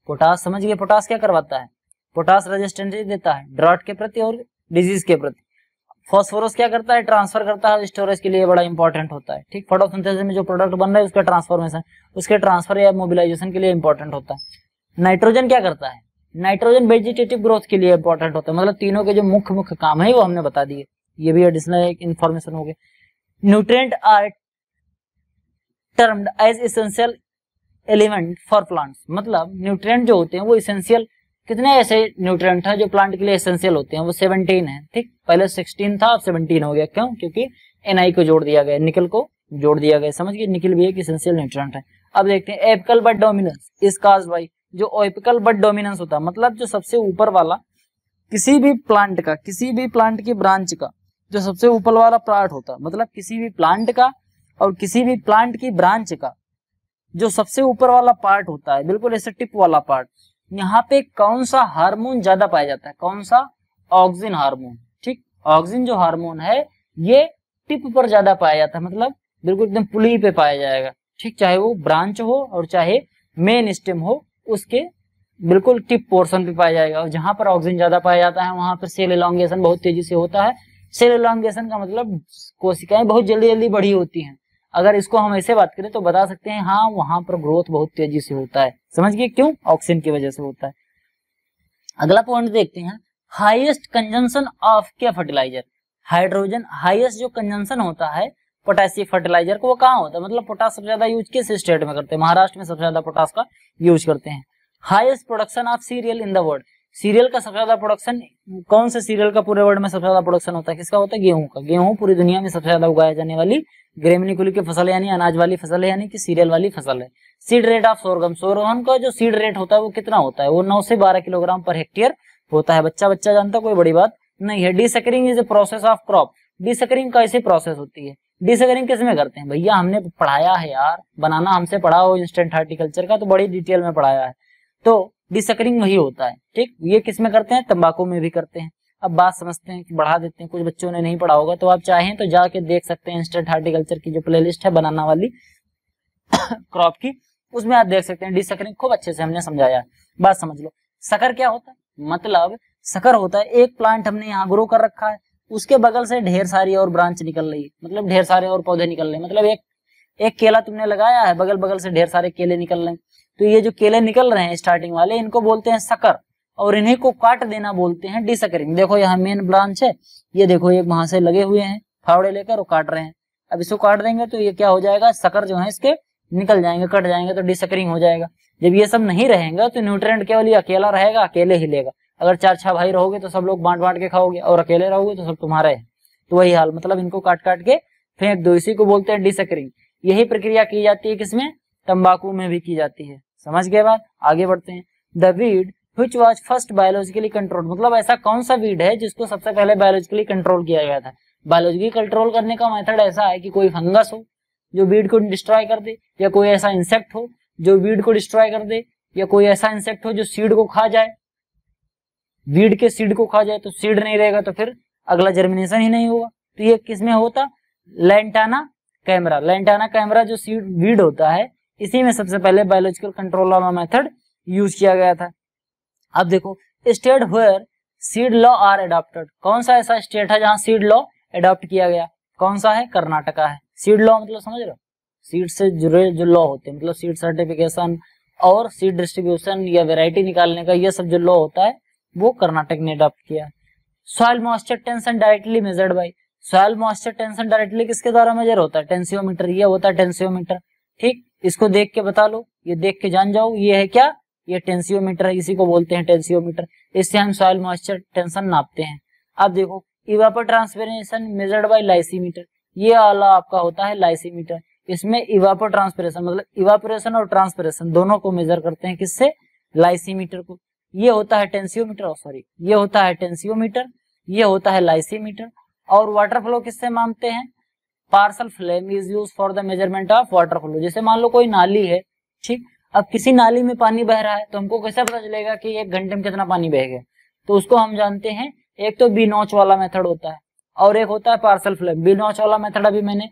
Speaker 1: पोटास, समझ गए, पोटास क्या करवाता है, पोटास रेजिस्टेंस देता है ड्रॉट के प्रति और डिजीज के प्रति। फास्फोरस क्या करता है, ट्रांसफर करता है, स्टोरेज के लिए बड़ा इंपॉर्टेंट होता है। ठीक, फोटोसिंथेसिस में जो प्रोडक्ट बन रहा है उसका ट्रांसफॉर्मेशन, उसके ट्रांसफर या मोबिलाइजेशन के लिए इंपॉर्टेंट होता है। नाइट्रोजन क्या करता है, नाइट्रोजन वेजिटेटिव ग्रोथ के लिए इंपॉर्टेंट होता है। मतलब तीनों के जो मुख्य मुख्य काम है वो हमने बता दिए, ये भी एडिशनल एक इन्फॉर्मेशन हो गया। Nutrient are termed as essential element for plants, मतलब न्यूट्रिएंट जो होते हैं वो एसेंशियल, कितने ऐसे न्यूट्रिएंट है जो प्लांट के लिए एसेंशियल होते हैं, वो 17 है। ठीक, पहले 16 था, अब 17 हो गया। क्यों? क्योंकि Na को जोड़ दिया गया, निकल को जोड़ दिया गया। समझ गए, निकल भी एक एसेंशियल न्यूट्रिएंट है। अब देखते हैं apical bud dominance is caused by, जो एपिकल बड डोमिनेंस होता है मतलब जो सबसे ऊपर वाला किसी भी प्लांट का, किसी भी प्लांट की ब्रांच का जो सबसे ऊपर वाला पार्ट होता है, मतलब किसी भी प्लांट का और किसी भी प्लांट की ब्रांच का जो सबसे ऊपर वाला पार्ट होता है, बिल्कुल ऐसे टिप वाला पार्ट, यहाँ पे कौन सा हार्मोन ज्यादा पाया जाता है? कौन सा? Auxin hormone. ठीक, ऑक्सिन जो हार्मोन है ये टिप पर ज्यादा पाया जाता है, मतलब बिल्कुल एकदम पुली पे पाया जाएगा। ठीक, चाहे वो ब्रांच हो और चाहे मेन स्टेम हो, उसके बिल्कुल टिप पोर्शन पे पाया जाएगा। और जहां पर ऑक्सीजन ज्यादा पाया जाता है वहां पर सेल एलोंगेशन बहुत तेजी से होता है। सेल एलोंगेशन का मतलब कोशिकाएं बहुत जल्दी जल्दी बड़ी होती हैं। अगर इसको हम ऐसे बात करें तो बता सकते हैं हाँ, वहां पर ग्रोथ बहुत तेजी से होता है। समझ गए क्यों? ऑक्सीजन की वजह से होता है। अगला पॉइंट देखते हैं, हाईएस्ट कंजम्पशन ऑफ क्या फर्टिलाइजर? हाइड्रोजन। हाईएस्ट जो कंजम्पशन होता है पोटेशियम फर्टिलाइजर को, वो कहाँ होता है? मतलब पोटास सबसे ज्यादा यूज किस स्टेट में करते हैं? महाराष्ट्र में सबसे ज्यादा पोटास का यूज करते हैं। Highest production of serial in the world. Serial का सबसे ज्यादा प्रोडक्शन, कौन से सीरियल का पूरे वर्ल्ड में सबसे ज्यादा प्रोडक्शन होता है? किसका होता है? गेहूं का। गेहूं पूरी दुनिया में सबसे ज्यादा उगाया जाने वाली ग्रेमिनिकुली की फसल है, यानी अनाज वाली फसल है, यानी कि सीरियल वाली फसल है। Seed rate of sorghum. Sorghum का जो सीड रेट होता है वो कितना होता है? वो 9 से 12 किलोग्राम पर हेक्टेयर होता है। बच्चा बच्चा जानता, कोई बड़ी बात नहीं है। Desuckering is a process of crop. Desuckering कैसे प्रोसेस होती है? डीसकरिंग किसमें करते हैं? भैया हमने पढ़ाया है यार, बनाना हमसे पढ़ा हो इंस्टेंट हार्टिकल्चर का, तो बड़ी डिटेल में पढ़ाया है। तो डीसकरिंग वही होता है। ठीक, ये किसमें करते हैं? तंबाकू में भी करते हैं। अब बात समझते हैं कि बढ़ा देते हैं, कुछ बच्चों ने नहीं पढ़ा होगा तो आप चाहें तो जाके देख सकते हैं इंस्टेंट हार्टिकल्चर की जो प्लेलिस्ट है बनाना वाली क्रॉप की, उसमें आप देख सकते हैं। डीसकरिंग खूब अच्छे से हमने समझाया है। बात समझ लो। सकर क्या होता है? मतलब सकर होता है एक प्लांट हमने यहाँ ग्रो कर रखा है, उसके बगल से ढेर सारी और ब्रांच निकल रही है, मतलब ढेर सारे और पौधे निकल रहे हैं। मतलब एक केला तुमने लगाया है, बगल बगल से ढेर सारे केले निकल रहे हैं। तो ये जो केले निकल रहे हैं स्टार्टिंग वाले, इनको बोलते हैं सकर, और इन्हीं को काट देना बोलते हैं डीसकरिंग। देखो यहाँ मेन ब्रांच है, ये देखो एक वहां से लगे हुए हैं फावड़े लेकर, वो काट रहे हैं। अब इसको काट देंगे तो ये क्या हो जाएगा? सकर जो है इसके निकल जाएंगे, कट जाएंगे, तो डीसकरिंग हो जाएगा। जब ये सब नहीं रहेगा तो न्यूट्रिएंट केवल ये अकेला रहेगा, अकेले ही लेगा। अगर 4-6 भाई रहोगे तो सब लोग बांट बांट के खाओगे, और अकेले रहोगे तो सब तुम्हारे है। तो वही हाल, मतलब इनको काट काट के फेंक दो, इसी को बोलते हैं डीसकरिंग। यही प्रक्रिया की जाती है किसमें? तंबाकू में भी की जाती है। समझ गए बात? आगे बढ़ते हैं। The weed which was first biologically control, मतलब ऐसा कौन सा वीड है जिसको सबसे पहले बायोलॉजिकली कंट्रोल किया गया था? बायोलॉजिकली कंट्रोल करने का मेथड ऐसा है कि कोई फंगस हो जो वीड को डिस्ट्रॉय कर दे, या कोई ऐसा इंसेक्ट हो जो वीड को डिस्ट्रॉय कर दे, या कोई ऐसा इंसेक्ट हो जो सीड को खा जाए, वीड के सीड को खा जाए। तो सीड नहीं रहेगा तो फिर अगला जर्मिनेशन ही नहीं होगा। तो ये किसमें होता? Lantana camera. लैंटाना कैमरा जो सीड वीड होता है, इसी में सबसे पहले बायोलॉजिकल कंट्रोल वाला मेथड यूज किया गया था। अब देखो, state where seed law are adopted. कौन सा ऐसा स्टेट है जहां सीड लॉ एडॉप्ट किया गया? कौन सा है? कर्नाटका है। सीड लॉ मतलब समझ रहे हो? सीड से जुड़े जो लॉ होते हैं, मतलब सीड सर्टिफिकेशन और सीड डिस्ट्रीब्यूशन या वेराइटी निकालने का, ये सब जो लॉ होता है वो कर्नाटक ने अडॉप्ट किया। Soil moisture tension directly measured by. Soil moisture tension directly किसके द्वारा मेजर होता है? टेंसियोमीटर। ये होता है टेंसियोमीटर। ठीक, इसको देख के बता लो, ये देख के जान जाओ, ये है क्या? ये टेंसियोमीटर है, इसी को बोलते हैं टेंसियोमीटर। इससे हम सॉइल मॉइस्चर टेंशन नापते हैं। अब देखो, इवापोर ट्रांसपिरेशन मेजर्ड बाय लाइसीमीटर। ये वाला आपका होता है लाइसीमीटर। इसमें इवापोर ट्रांसपिरेशन मतलब इवापोरेशन और ट्रांसपिरेशन दोनों को मेजर करते हैं। किससे? लाइसीमीटर को। ये होता है टेंसियोमीटर, सॉरी ये होता है टेंसियोमीटर, ये होता है लाइसीमीटर। और वाटर फ्लो किससे मापते हैं? Parshall flame is use for the measurement of water flow. जैसे मान लो कोई नाली है, ठीक, अब किसी नाली में पानी बह रहा है तो हमको कैसे पता चलेगा कि 1 घंटे में कितना पानी बह गया? तो उसको हम जानते हैं, एक तो बी नॉच वाला मेथड होता है और एक होता है पार्सल फ्लेम। बी नॉच वाला मेथड अभी मैंने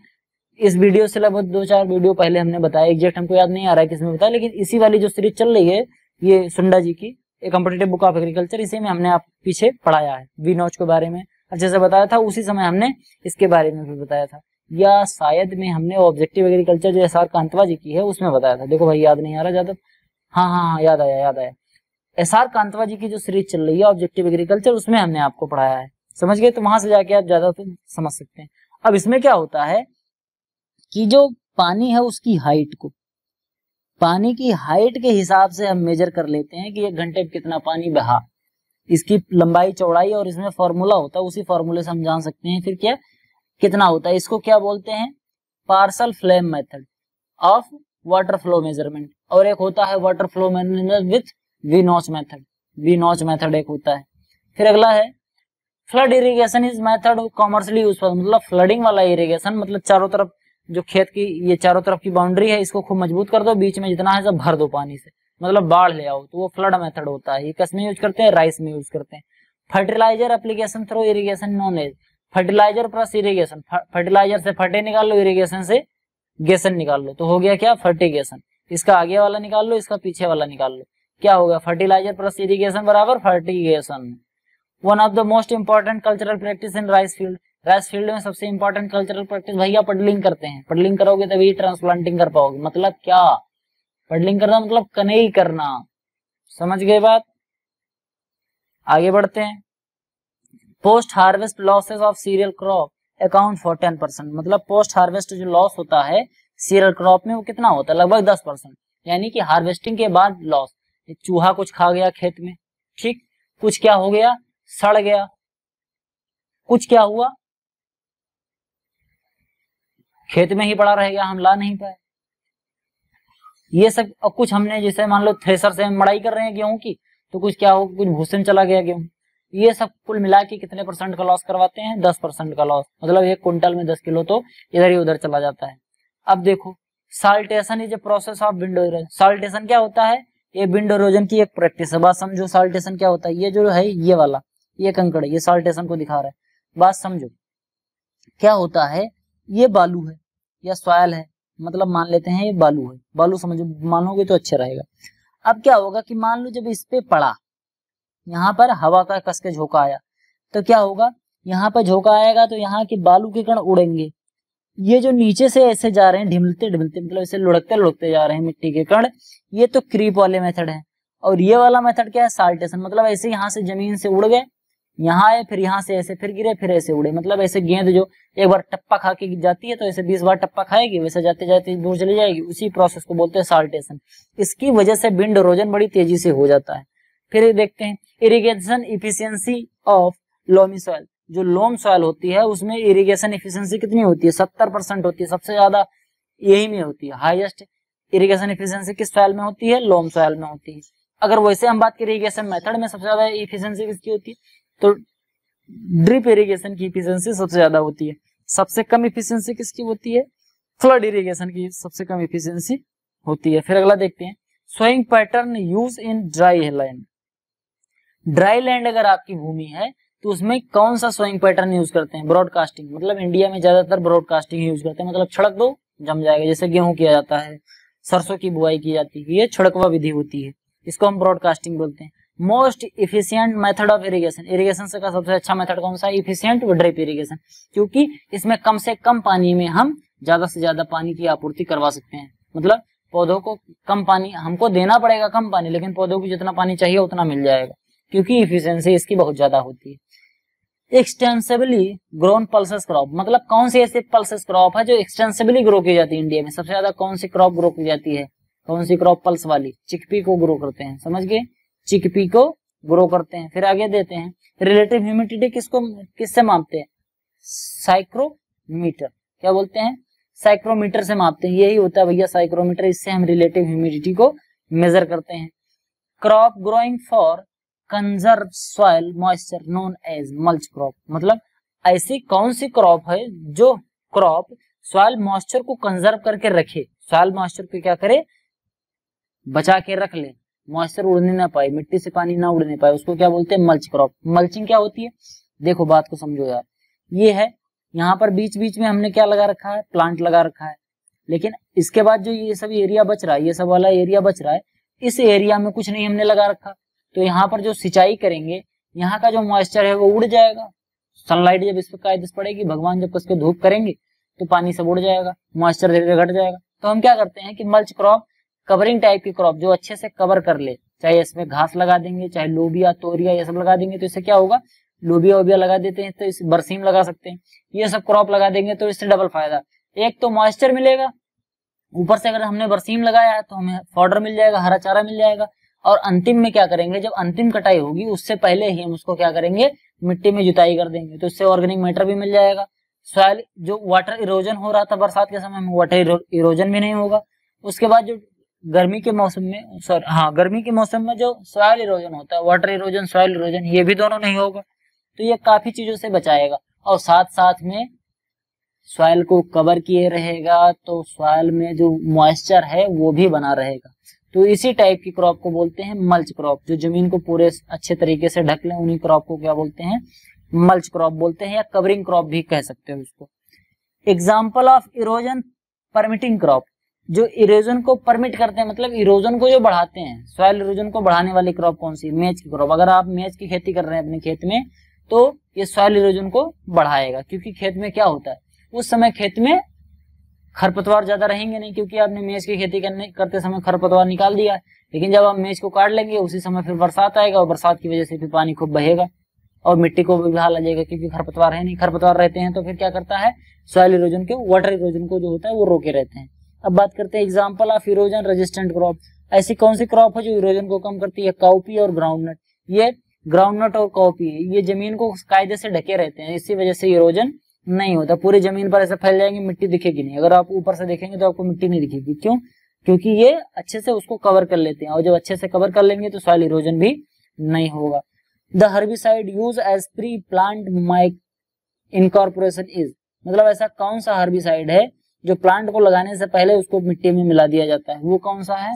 Speaker 1: इस वीडियो से लगभग 2-4 वीडियो पहले हमने बताया, एग्जैक्ट हमको याद नहीं आ रहा है किसमें बताया, लेकिन इसी वाली जो सीरीज चल रही है ये सुंडा जी की, एक कॉम्पिटिटिव बुक ऑफ एग्रीकल्चर, इसी में हमने आप पीछे पढ़ाया है बी नॉच के बारे में, अच्छे से बताया था। उसी समय हमने इसके बारे में भी बताया था, या शायद में हमने ऑब्जेक्टिव एग्रीकल्चर जो SR कांतवा जी की है उसमें बताया था। देखो भाई याद नहीं आ रहा ज्यादा। हाँ, याद आया। SR कांतवा जी की जो सीरीज चल रही है ऑब्जेक्टिव एग्रीकल्चर, उसमें हमने आपको पढ़ाया है, समझ गए? तो वहां से जाके आप ज्यादा तो समझ सकते हैं। अब इसमें क्या होता है कि जो पानी है उसकी हाइट को, पानी की हाइट के हिसाब से हम मेजर कर लेते हैं कि 1 घंटे में कितना पानी बहा, इसकी लंबाई चौड़ाई, और इसमें फॉर्मूला होता है, उसी फॉर्मूले से हम जान सकते हैं फिर क्या कितना होता है। इसको क्या बोलते हैं? Parshall flume method of water flow measurement, और एक होता है water flow measurement with V notch method, V notch method एक होता है। फिर अगला है flood irrigation is method commercially useful, मतलब फ्लडिंग वाला इरिगेशन, मतलब चारों तरफ जो खेत की ये चारों तरफ की बाउंड्री है इसको खूब मजबूत कर दो, बीच में जितना है सब भर दो पानी से, मतलब बाढ़ ले आओ, तो वो फ्लड मेथड होता है। ये किस में यूज करते हैं? राइस में यूज करते हैं। Fertiliser application through irrigation known as fertiliser plus irrigation, fertiliser से फटे निकाल लो, इरिगेशन से गेसन निकाल लो, तो हो गया क्या? फर्टिगेशन। इसका आगे वाला निकाल लो, इसका पीछे वाला निकाल लो, क्या होगा? फर्टिलाइजर प्लस इरिगेशन बराबर fertigation. One of the most important cultural practice in rice field, rice field में सबसे इंपॉर्टेंट कल्चरल प्रैक्टिस भैया पडलिंग करते हैं, पडलिंग करोगे तभी ट्रांसप्लांटिंग कर पाओगे। मतलब क्या? पडलिंग करना मतलब कनई करना, समझ गए बात? आगे बढ़ते हैं। Post harvest losses of cereal crop account for 10%, मतलब पोस्ट हार्वेस्ट जो लॉस होता है सीरियल क्रॉप में वो कितना होता है? लगभग 10%, यानी कि हार्वेस्टिंग के बाद लॉस, चूहा कुछ खा गया खेत में, ठीक, कुछ क्या हो गया? सड़ गया, कुछ क्या हुआ? खेत में ही पड़ा रह गया, हम ला नहीं पाए, ये सब। और कुछ हमने जैसे मान लो थ्रेसर से हम मड़ाई कर रहे हैं गेहूं की, तो कुछ क्या हो, कुछ भूसे चला गया गेहूं, ये सब कुल मिला के कितने % का लॉस करवाते हैं? 10% का लॉस, मतलब 1 क्विंटल में 10 किलो तो इधर ही उधर चला जाता है। अब देखो saltation is a process of window erosion, saltation क्या होता है? ये विंडो इरोजन की एक प्रैक्टिस है। बात समझो साल्टेशन क्या होता है। ये जो है ये वाला ये कंकड़ है, ये साल्टेशन को दिखा रहा है, बात समझो क्या होता है। ये बालू है या सॉयल है, मतलब मान लेते हैं ये बालू है, बालू समझो, मानोगे तो अच्छा रहेगा। अब क्या होगा कि मान लो जब इस पे पड़ा, यहाँ पर हवा का कस के झोंका आया, तो क्या होगा? यहाँ पर झोंका आएगा तो यहाँ के बालू के कण उड़ेंगे, ये जो नीचे से ऐसे जा रहे हैं ढिमलते ढिमलते, मतलब ऐसे लुढ़कते लुढ़कते जा रहे हैं मिट्टी के कण, ये तो क्रीप वाले मेथड है। और ये वाला मेथड क्या है? साल्टेशन, मतलब ऐसे यहाँ से जमीन से उड़ गए, यहाँ आए, फिर यहाँ से ऐसे फिर गिरे, फिर ऐसे उड़े, मतलब ऐसे गेंद जो एक बार टप्पा खा के जाती है तो ऐसे 20 बार टप्पा खाएगी, वैसे जाते जाते दूर चली जाएगी, उसी प्रोसेस को बोलते हैं साल्टेशन। इसकी वजह से विंड इरोजन बड़ी तेजी से हो जाता है। फिर देखते हैं irrigation efficiency of loamy soil, जो लोम सॉइल होती है उसमें इरिगेशन इफिशियंसी कितनी होती है? 70% होती है, सबसे ज्यादा यही में होती है। हाईएस्ट इरिगेशन इफिशियंसी किस सॉइल में होती है? लोम सॉइल में होती है। अगर वैसे हम बात करें इरिगेशन मेथड में सबसे ज्यादा इफिशियंसी किसकी होती है, तो ड्रिप इरिगेशन की इफिशियंसी सबसे ज्यादा होती है। सबसे कम इफिशियंसी किसकी होती है? फ्लड इरिगेशन की सबसे कम इफिशियंसी होती है। फिर अगला देखते हैं sowing pattern use in dry land. Dry land अगर आपकी भूमि है तो उसमें कौन सा सोइंग पैटर्न यूज करते हैं? ब्रॉडकास्टिंग, मतलब इंडिया में ज्यादातर ब्रॉडकास्टिंग यूज करते हैं, मतलब छिड़क दो जम जाएगा, जैसे गेहूं किया जाता है, सरसों की बुआई की जाती है, ये छिड़कवा विधि होती है, इसको हम ब्रॉडकास्टिंग बोलते हैं। Most efficient method of irrigation, irrigation से का सबसे अच्छा मेथड कौन सा है? इफिशियंट ड्रिप इरिगेशन, क्योंकि इसमें कम से कम पानी में हम ज्यादा से ज्यादा पानी की आपूर्ति करवा सकते हैं, मतलब पौधों को कम पानी हमको देना पड़ेगा, कम पानी, लेकिन पौधों को जितना पानी चाहिए उतना मिल जाएगा, क्योंकि इफिशियंसी इसकी बहुत ज्यादा होती है। एक्सटेंसिवली ग्रोन पल्सेस क्रॉप, मतलब कौन सी ऐसी पल्सेस क्रॉप है जो एक्सटेंसिवली ग्रो की जाती है इंडिया में? सबसे ज्यादा कौन सी क्रॉप ग्रो की जाती है? कौन सी क्रॉप? पल्स वाली, चिकपी को ग्रो करते हैं, समझ गए, चिकपी को ग्रो करते हैं। फिर आगे देते हैं रिलेटिव ह्यूमिडिटी किससे मापते हैं? साइक्रोमीटर, क्या बोलते हैं? साइक्रोमीटर से मापते हैं, यही होता है भैया साइक्रोमीटर, इससे हम रिलेटिव ह्यूमिडिटी को मेजर करते हैं। Crop growing for conserve soil moisture known as mulch crop, मतलब ऐसी कौन सी क्रॉप है जो क्रॉप सॉइल मॉइस्चर को कंजर्व करके रखे, सॉइल मॉइस्चर को क्या करे? बचा के रख ले, मॉइस्चर उड़ने ना पाए, मिट्टी से पानी ना उड़ने पाए, उसको क्या बोलते हैं? Mulch crop. मल्चिंग क्या होती है? देखो बात को समझो यार, ये है यहाँ पर बीच बीच में हमने क्या लगा रखा है? प्लांट लगा रखा है, लेकिन इसके बाद जो ये सब एरिया बच रहा है, ये सब वाला एरिया बच रहा है, इस एरिया में कुछ नहीं हमने लगा रखा, तो यहाँ पर जो सिंचाई करेंगे यहाँ का जो मॉइस्चर है वो उड़ जाएगा। सनलाइट जब इस पर कायदेस पड़ेगी, भगवान जब उसको धूप करेंगे तो पानी सब उड़ जाएगा, मॉइस्चर धीरे धीरे घट जाएगा। तो हम क्या करते हैं कि मल्च क्रॉप, कवरिंग टाइप की क्रॉप जो अच्छे से कवर कर ले, चाहे इसमें घास लगा देंगे, चाहे लोबिया तोरिया ये सब लगा देंगे तो इससे क्या होगा, लोबिया वोबिया लगा देते हैं तो इस बरसीम लगा सकते हैं, ये सब क्रॉप लगा देंगे तो इससे डबल फायदा, एक तो मॉइस्चर मिलेगा, ऊपर से अगर हमने बरसीम लगाया है तो हमें फॉडर मिल जाएगा, हरा चारा मिल जाएगा, और अंतिम में क्या करेंगे, जब अंतिम कटाई होगी उससे पहले ही हम उसको क्या करेंगे, मिट्टी में जुताई कर देंगे तो इससे ऑर्गेनिक मैटर भी मिल जाएगा, सॉइल जो वाटर इरोजन हो रहा था बरसात के समय में वाटर इरोजन भी नहीं होगा। उसके बाद जो गर्मी के मौसम में गर्मी के मौसम में जो सॉइल इरोजन होता है, वाटर इरोजन सॉइल इरोजन, ये भी दोनों नहीं होगा, तो ये काफी चीजों से बचाएगा, और साथ साथ में सॉइल को कवर किए रहेगा तो सॉइल में जो मॉइस्चर है वो भी बना रहेगा। तो इसी टाइप की क्रॉप को बोलते हैं मल्च क्रॉप, जो जमीन को पूरे अच्छे तरीके से ढक ले उन्हीं क्रॉप को क्या बोलते हैं, मल्च क्रॉप बोलते हैं, या कवरिंग क्रॉप भी कह सकते हो उसको। Example of erosion permitting crop, जो इरोजन को परमिट करते हैं, मतलब इरोजन को जो बढ़ाते हैं, सॉइल इरोजन को बढ़ाने वाली क्रॉप कौन सी, मेज की क्रॉप। अगर आप मेज की खेती कर रहे हैं अपने खेत में तो ये सॉइल इरोजन को बढ़ाएगा, क्योंकि खेत में क्या होता है, उस समय खेत में खरपतवार ज्यादा रहेंगे नहीं, क्योंकि आपने मेज की खेती करते समय खरपतवार निकाल दिया है, लेकिन जब आप मेज को काट लेंगे उसी समय फिर बरसात आएगा, और बरसात की वजह से फिर पानी खूब बहेगा और मिट्टी को भी बहा जाएगा, क्योंकि खरपतवार है नहीं, खरपतवार रहते हैं तो फिर क्या करता है, सॉइल इरोजन को, वाटर इरोजन को जो होता है वो रोके रहते हैं। अब बात करते हैं example of erosion resistant crop, ऐसी कौन सी क्रॉप है जो इरोजन को कम करती है, काउपी और ग्राउंडनट। ये ग्राउंडनट और काउपी ये जमीन को कायदे से ढके रहते हैं, इसी वजह से इरोजन नहीं होता, पूरी जमीन पर ऐसे फैल जाएंगे, मिट्टी दिखेगी नहीं, अगर आप ऊपर से देखेंगे तो आपको मिट्टी नहीं दिखेगी, क्यों, क्योंकि ये अच्छे से उसको कवर कर लेते हैं, और जब अच्छे से कवर कर लेंगे तो सॉइल इरोजन भी नहीं होगा। The herbicide use as pre plant mike incorporation is, मतलब ऐसा कौन सा हर्बिसाइड है जो प्लांट को लगाने से पहले उसको मिट्टी में मिला दिया जाता है, वो कौन सा है,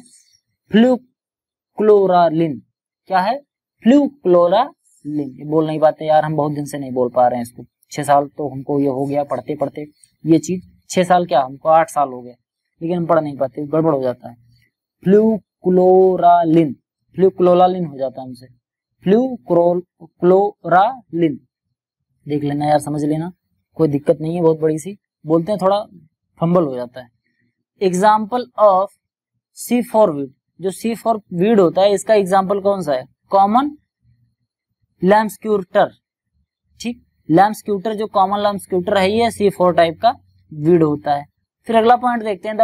Speaker 1: फ्लूक्लोरालिन। क्या है, फ्लूक्लोरालिन। ये बोल नहीं पाते यार, हम बहुत दिन से नहीं बोल पा रहे हैं इसको, 6 साल तो हमको ये हो गया पढ़ते पढ़ते, ये चीज 6 साल क्या, हमको 8 साल हो गया, लेकिन हम पढ़ नहीं पाते, गड़बड़ हो जाता है। फ्लूक्लोरालिन, फ्लूक्लोरालिन हो जाता है हमसे, फ्लूक्लोरालिन, देख लेना यार, समझ लेना, कोई दिक्कत नहीं है, बहुत बड़ी सी बोलते हैं, थोड़ा फंबल हो जाता है। एग्जाम्पल ऑफ C4 वीड, जो C4 वीड होता है इसका एग्जाम्पल कौन सा है, कॉमन लैम्स्क्यूटर। ठीक, लैम्स्क्यूटर जो कॉमन लैम्स्क्यूटर है ये C4 टाइप का वीड होता है। फिर अगला पॉइंट देखते हैं, the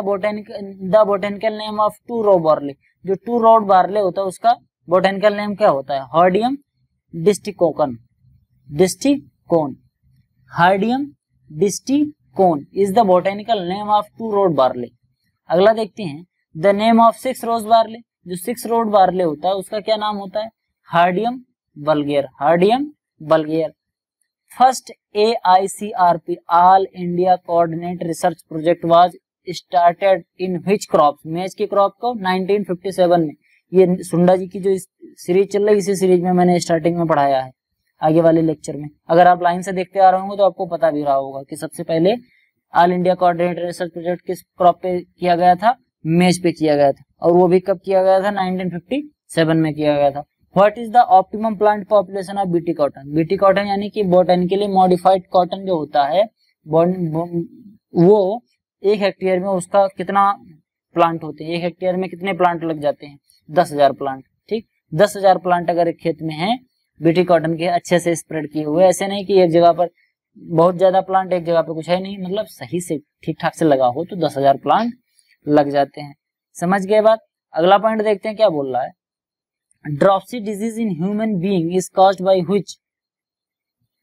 Speaker 1: botanical name of two rowed barley, जो टू रोड बार्ले होता है उसका बोटेनिकल नेम क्या होता है, hordeum distichon, distichon, hordeum distichon is the botanical name of two rowed barley. अगला देखते हैं, the name of 6 rows barley, जो 6 रोड बार्ले होता है उसका क्या नाम होता है, hordeum vulgare, hordeum vulgare. First AICRP all India coordinate research project was started in which crops, maize की क्रॉप को 1957 में, ये सुंडा जी की जो सीरीज चल रही है इसी सीरीज में मैंने स्टार्टिंग में पढ़ाया है, आगे वाले लेक्चर में अगर आप लाइन से देखते आ रहे होंगे तो आपको पता भी रहा होगा कि सबसे पहले all India coordinate research project किस क्रॉप पे किया गया था, मेज पे किया गया था, और वो भी कब किया गया था, 1957 में किया गया था। What is the optimum plant population of BT cotton, BT cotton यानी कि बोटेनिकली मॉडिफाइड कॉटन जो होता है वो 1 हेक्टेयर में उसका कितना प्लांट होते हैं, 1 हेक्टेयर में कितने प्लांट लग जाते हैं, 10,000 प्लांट। ठीक, 10,000 प्लांट अगर एक खेत में है बीटी कॉटन के अच्छे से स्प्रेड किए हुए, ऐसे नहीं कि एक जगह पर बहुत ज्यादा प्लांट एक जगह पे कुछ है नहीं, मतलब सही से ठीक ठाक से लगा हो तो 10,000 प्लांट लग जाते हैं। समझ गए बात। अगला पॉइंट देखते हैं क्या बोल रहा है, dropsy disease in human being is caused by which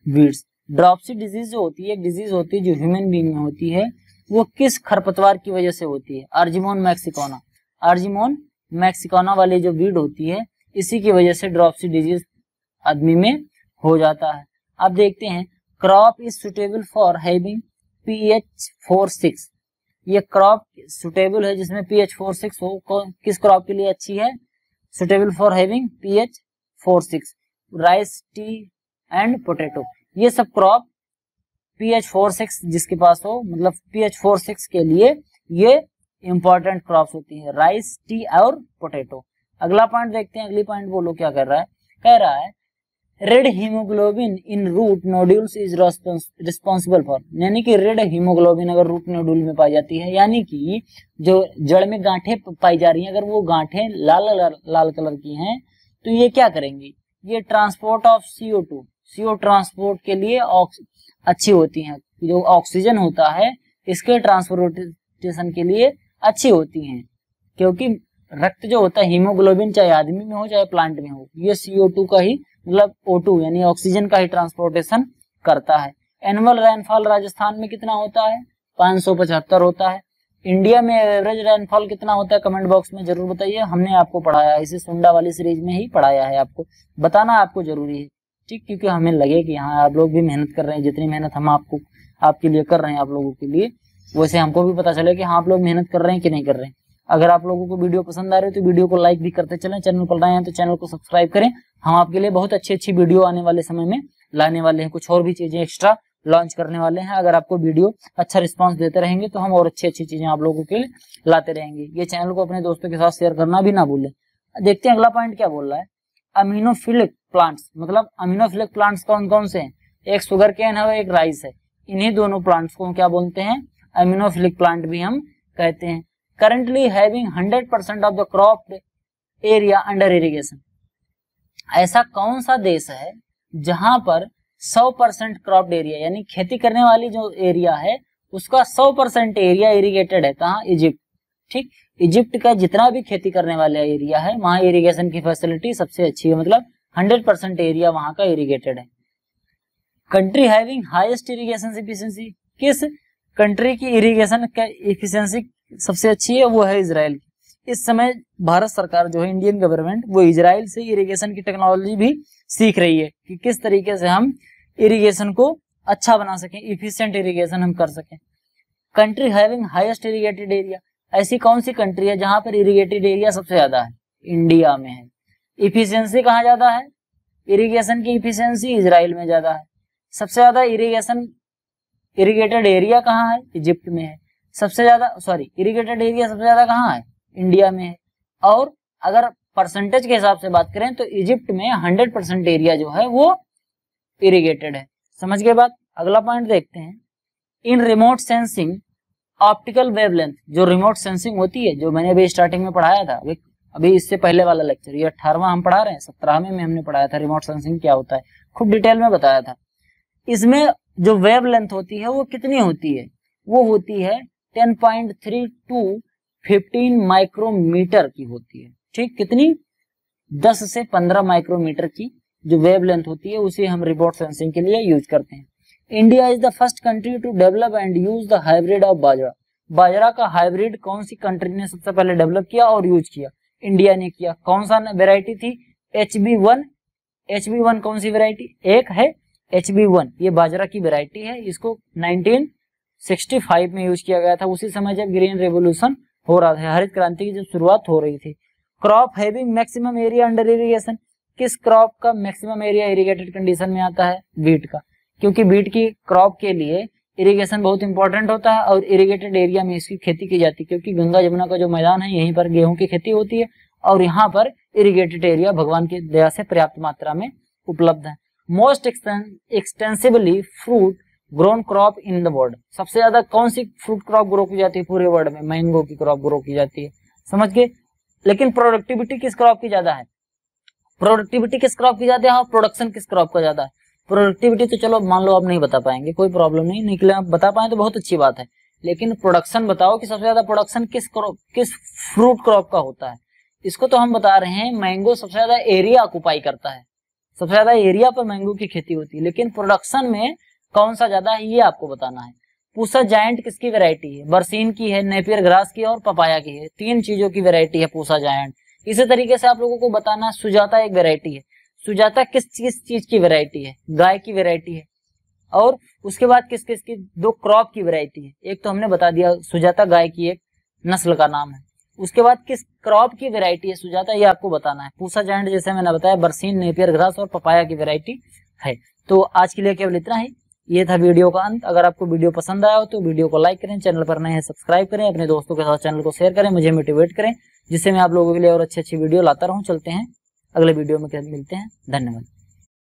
Speaker 1: weeds. Dropsy disease जो होती है, एक डिजीज होती है जो ह्यूमन बीइंग में होती है, वो किस खरपतवार की वजह से होती है, आर्जिमोन मैक्सिकोना, आर्जिमोन मैक्सिकोना वाली जो वीड होती है इसी की वजह से ड्रॉप्सी डिजीज आदमी में हो जाता है। अब देखते हैं, crop is suitable for having pH 4-6, ये क्रॉप सुटेबल है जिसमें pH 4-6 हो, किस क्रॉप के लिए अच्छी है, suitable for having pH 4-6, rice, T and potato, ये सब क्रॉप pH 4-6 जिसके पास हो, मतलब pH 4-6 के लिए ये इंपॉर्टेंट क्रॉप्स होती है, राइस, टी और पोटैटो। अगला पॉइंट देखते हैं, अगली पॉइंट बोलो क्या कर रहा है, कह रहा है red haemoglobin in root nodules is responsible for, यानी कि रेड हीमोग्लोबिन अगर रूट नोड्यूल में पाई जाती है, यानी कि जो जड़ में गांठें पाई जा रही हैं, अगर वो गांठें लाल लाल कलर की हैं तो ये क्या करेंगी, ये ट्रांसपोर्ट ऑफ CO ट्रांसपोर्ट के लिए अच्छी होती हैं, जो ऑक्सीजन होता है इसके ट्रांसपोर्टेशन के लिए अच्छी होती हैं, क्योंकि रक्त जो होता है हीमोग्लोबिन चाहे आदमी में हो चाहे प्लांट में हो, ये CO2 का ही मतलब O2 यानी ऑक्सीजन का ही ट्रांसपोर्टेशन करता है। एनुअल रेनफॉल राजस्थान में कितना होता है, 575 होता है। इंडिया में एवरेज रेनफॉल कितना होता है, कमेंट बॉक्स में जरूर बताइए, हमने आपको पढ़ाया है, इसे सुंडा वाली सीरीज में ही पढ़ाया है, आपको बताना आपको जरूरी है, ठीक, क्योंकि हमें लगे कि हाँ आप लोग भी मेहनत कर रहे हैं, जितनी मेहनत हम आपके लिए कर रहे हैं आप लोगों के लिए, वैसे हमको भी पता चले कि हाँ आप लोग मेहनत कर रहे हैं कि नहीं कर रहे हैं। अगर आप लोगों को वीडियो पसंद आ रही है तो वीडियो को लाइक भी करते चलें, चैनल पर नए हैं तो चैनल को सब्सक्राइब करें। हम आपके लिए बहुत अच्छी वीडियो आने वाले समय में लाने वाले हैं, कुछ और भी चीजें एक्स्ट्रा लॉन्च करने वाले हैं। अगर आपको वीडियो अच्छा रिस्पांस देते रहेंगे तो हम और अच्छी चीजें आप लोगों के लिए लाते रहेंगे। ये चैनल को अपने दोस्तों के साथ शेयर करना भी ना भूलें। देखते हैं अगला पॉइंट क्या बोल रहा है, अमीनोफिलिक प्लांट्स, मतलब अमीनोफिलिक प्लांट्स कौन कौन से हैं, एक शुगर केन है और एक राइस है, इन्हीं दोनों प्लांट्स को क्या बोलते हैं, अमीनोफिलिक प्लांट भी हम कहते हैं। Currently having 100% of the crop area under irrigation, ऐसा कौन सा देश है जहां पर 100% क्रॉप एरिया यानी खेती करने वाली जो एरिया है उसका 100% एरिया इरिगेटेड है, कहाँ, इजिप्ट, ठीक, इजिप्ट का जितना भी खेती करने वाला एरिया है वहां इरिगेशन की फैसिलिटी सबसे अच्छी है, मतलब 100% एरिया वहां का इरिगेटेड है। Country having highest irrigation efficiency, किस कंट्री की इरिगेशन का एफिशिएंसी सबसे अच्छी है, वो है इजराइल की। इस समय भारत सरकार जो है, इंडियन गवर्नमेंट, वो इजराइल से इरिगेशन की टेक्नोलॉजी भी सीख रही है कि किस तरीके से हम इरिगेशन को अच्छा बना सकें, इफिशिएंट इरिगेशन हम कर सकें। Country having highest irrigated area, ऐसी कौन सी कंट्री है जहां पर इरिगेटेड एरिया सबसे ज्यादा है, इंडिया में है। इफिशियंसी कहाँ ज्यादा है, इरिगेशन की इफिशियंसी इजराइल में ज्यादा है। सबसे ज्यादा इरिगेटेड एरिया कहाँ है, इजिप्ट में है। सबसे ज्यादा इरिगेटेड एरिया सबसे ज्यादा कहाँ है, इंडिया में है। और अगर परसेंटेज के हिसाब से बात करें तो इजिप्ट में 100% एरिया जो है वो इरिगेटेड है। समझ गए बात। अगला पॉइंट देखते हैं, इन रिमोट सेंसिंग ऑप्टिकल वेवलेंथ, जो रिमोट सेंसिंग होती है, जो मैंने अभी स्टार्टिंग में पढ़ाया था, अभी इससे पहले वाला लेक्चर, ये 18वां हम पढ़ा रहे हैं, 17वें में हमने पढ़ाया था रिमोट सेंसिंग क्या होता है, खूब डिटेल में बताया था। इसमें जो वेवलेंथ होती है वो कितनी होती है, वो होती है 10.3 to 15 माइक्रोमीटर की होती है, ठीक, कितनी, 10 से 15 माइक्रोमीटर की जो वेवलेंथ होती है उसे हम रिमोट सेंसिंग के लिए यूज करते हैं। India is the first country to develop and use the hybrid of bajra, बाजरा का हाइब्रिड कौन सी कंट्री ने सबसे पहले डेवलप किया और यूज किया, इंडिया ने किया। कौन सा वेराइटी थी, HB1, HB1 कौन सी वेराइटी, एक है HB1, ये बाजरा की वेराइटी है, इसको 1965 में यूज किया गया था, उसी समय जब ग्रीन रेवोल्यूशन हो रहा था, हरित क्रांति की जब शुरुआत हो रही थी। Crop having maximum area under irrigation, किस क्रॉप का मैक्सिमम एरिया इरिगेटेड कंडीशन में आता है, बीट का, क्योंकि बीट की क्रॉप के लिए इरिगेशन बहुत इंपॉर्टेंट होता है और इरिगेटेड एरिया में इसकी खेती की जाती है, क्योंकि गंगा जमुना का जो मैदान है यहीं पर गेहूं की खेती होती है और यहाँ पर इरिगेटेड एरिया भगवान की दया से पर्याप्त मात्रा में उपलब्ध है। Most extensively fruit grown crop in the world, सबसे ज्यादा कौन सी फ्रूट क्रॉप ग्रो की जाती है पूरे वर्ल्ड में, मैंगो की क्रॉप ग्रो की जाती है, समझ गए। लेकिन प्रोडक्टिविटी किस क्रॉप की ज्यादा है, प्रोडक्टिविटी किस क्रॉप की ज्यादा है और प्रोडक्शन किस क्रॉप का ज्यादा है। प्रोडक्टिविटी तो चलो मान लो आप नहीं बता पाएंगे, कोई प्रॉब्लम नहीं, निकले आप बता पाए तो बहुत अच्छी बात है, लेकिन प्रोडक्शन बताओ कि सबसे ज्यादा प्रोडक्शन किस फ्रूट क्रॉप का होता है। इसको तो हम बता रहे हैं, मैंगो सबसे ज्यादा एरिया ऑक्युपाई करता है, सबसे ज्यादा एरिया पर मैंगो की खेती होती है, लेकिन प्रोडक्शन में कौन सा ज्यादा है ये आपको बताना है। पूसा जायंट किसकी वैरायटी है, बरसीन की है, नेपियर ग्रास की और पपाया की है, तीन चीजों की वैरायटी है पूसा जायंट। इसी तरीके से आप लोगों को बताना, सुजाता एक वैरायटी है, सुजाता किस चीज की वैरायटी है, गाय की वैरायटी है। और उसके बाद किस किस की दो क्रॉप की वैरायटी है, एक तो हमने बता दिया सुजाता गाय की एक नस्ल का नाम है, उसके बाद किस क्रॉप की वैरायटी है सुजाता ये आपको बताना है। पूसा जायंट जैसे मैंने बताया बरसीन, नेपियर ग्रास और पपाया की वैरायटी है। तो आज के लिए केवल इतना ही, ये था वीडियो का अंत। अगर आपको वीडियो पसंद आया हो तो वीडियो को लाइक करें, चैनल पर नए हैं सब्सक्राइब करें, अपने दोस्तों के साथ चैनल को शेयर करें, मुझे मोटिवेट करें, जिससे मैं आप लोगों के लिए और अच्छी वीडियो लाता रहूं। चलते हैं अगले वीडियो में मिलते हैं, धन्यवाद।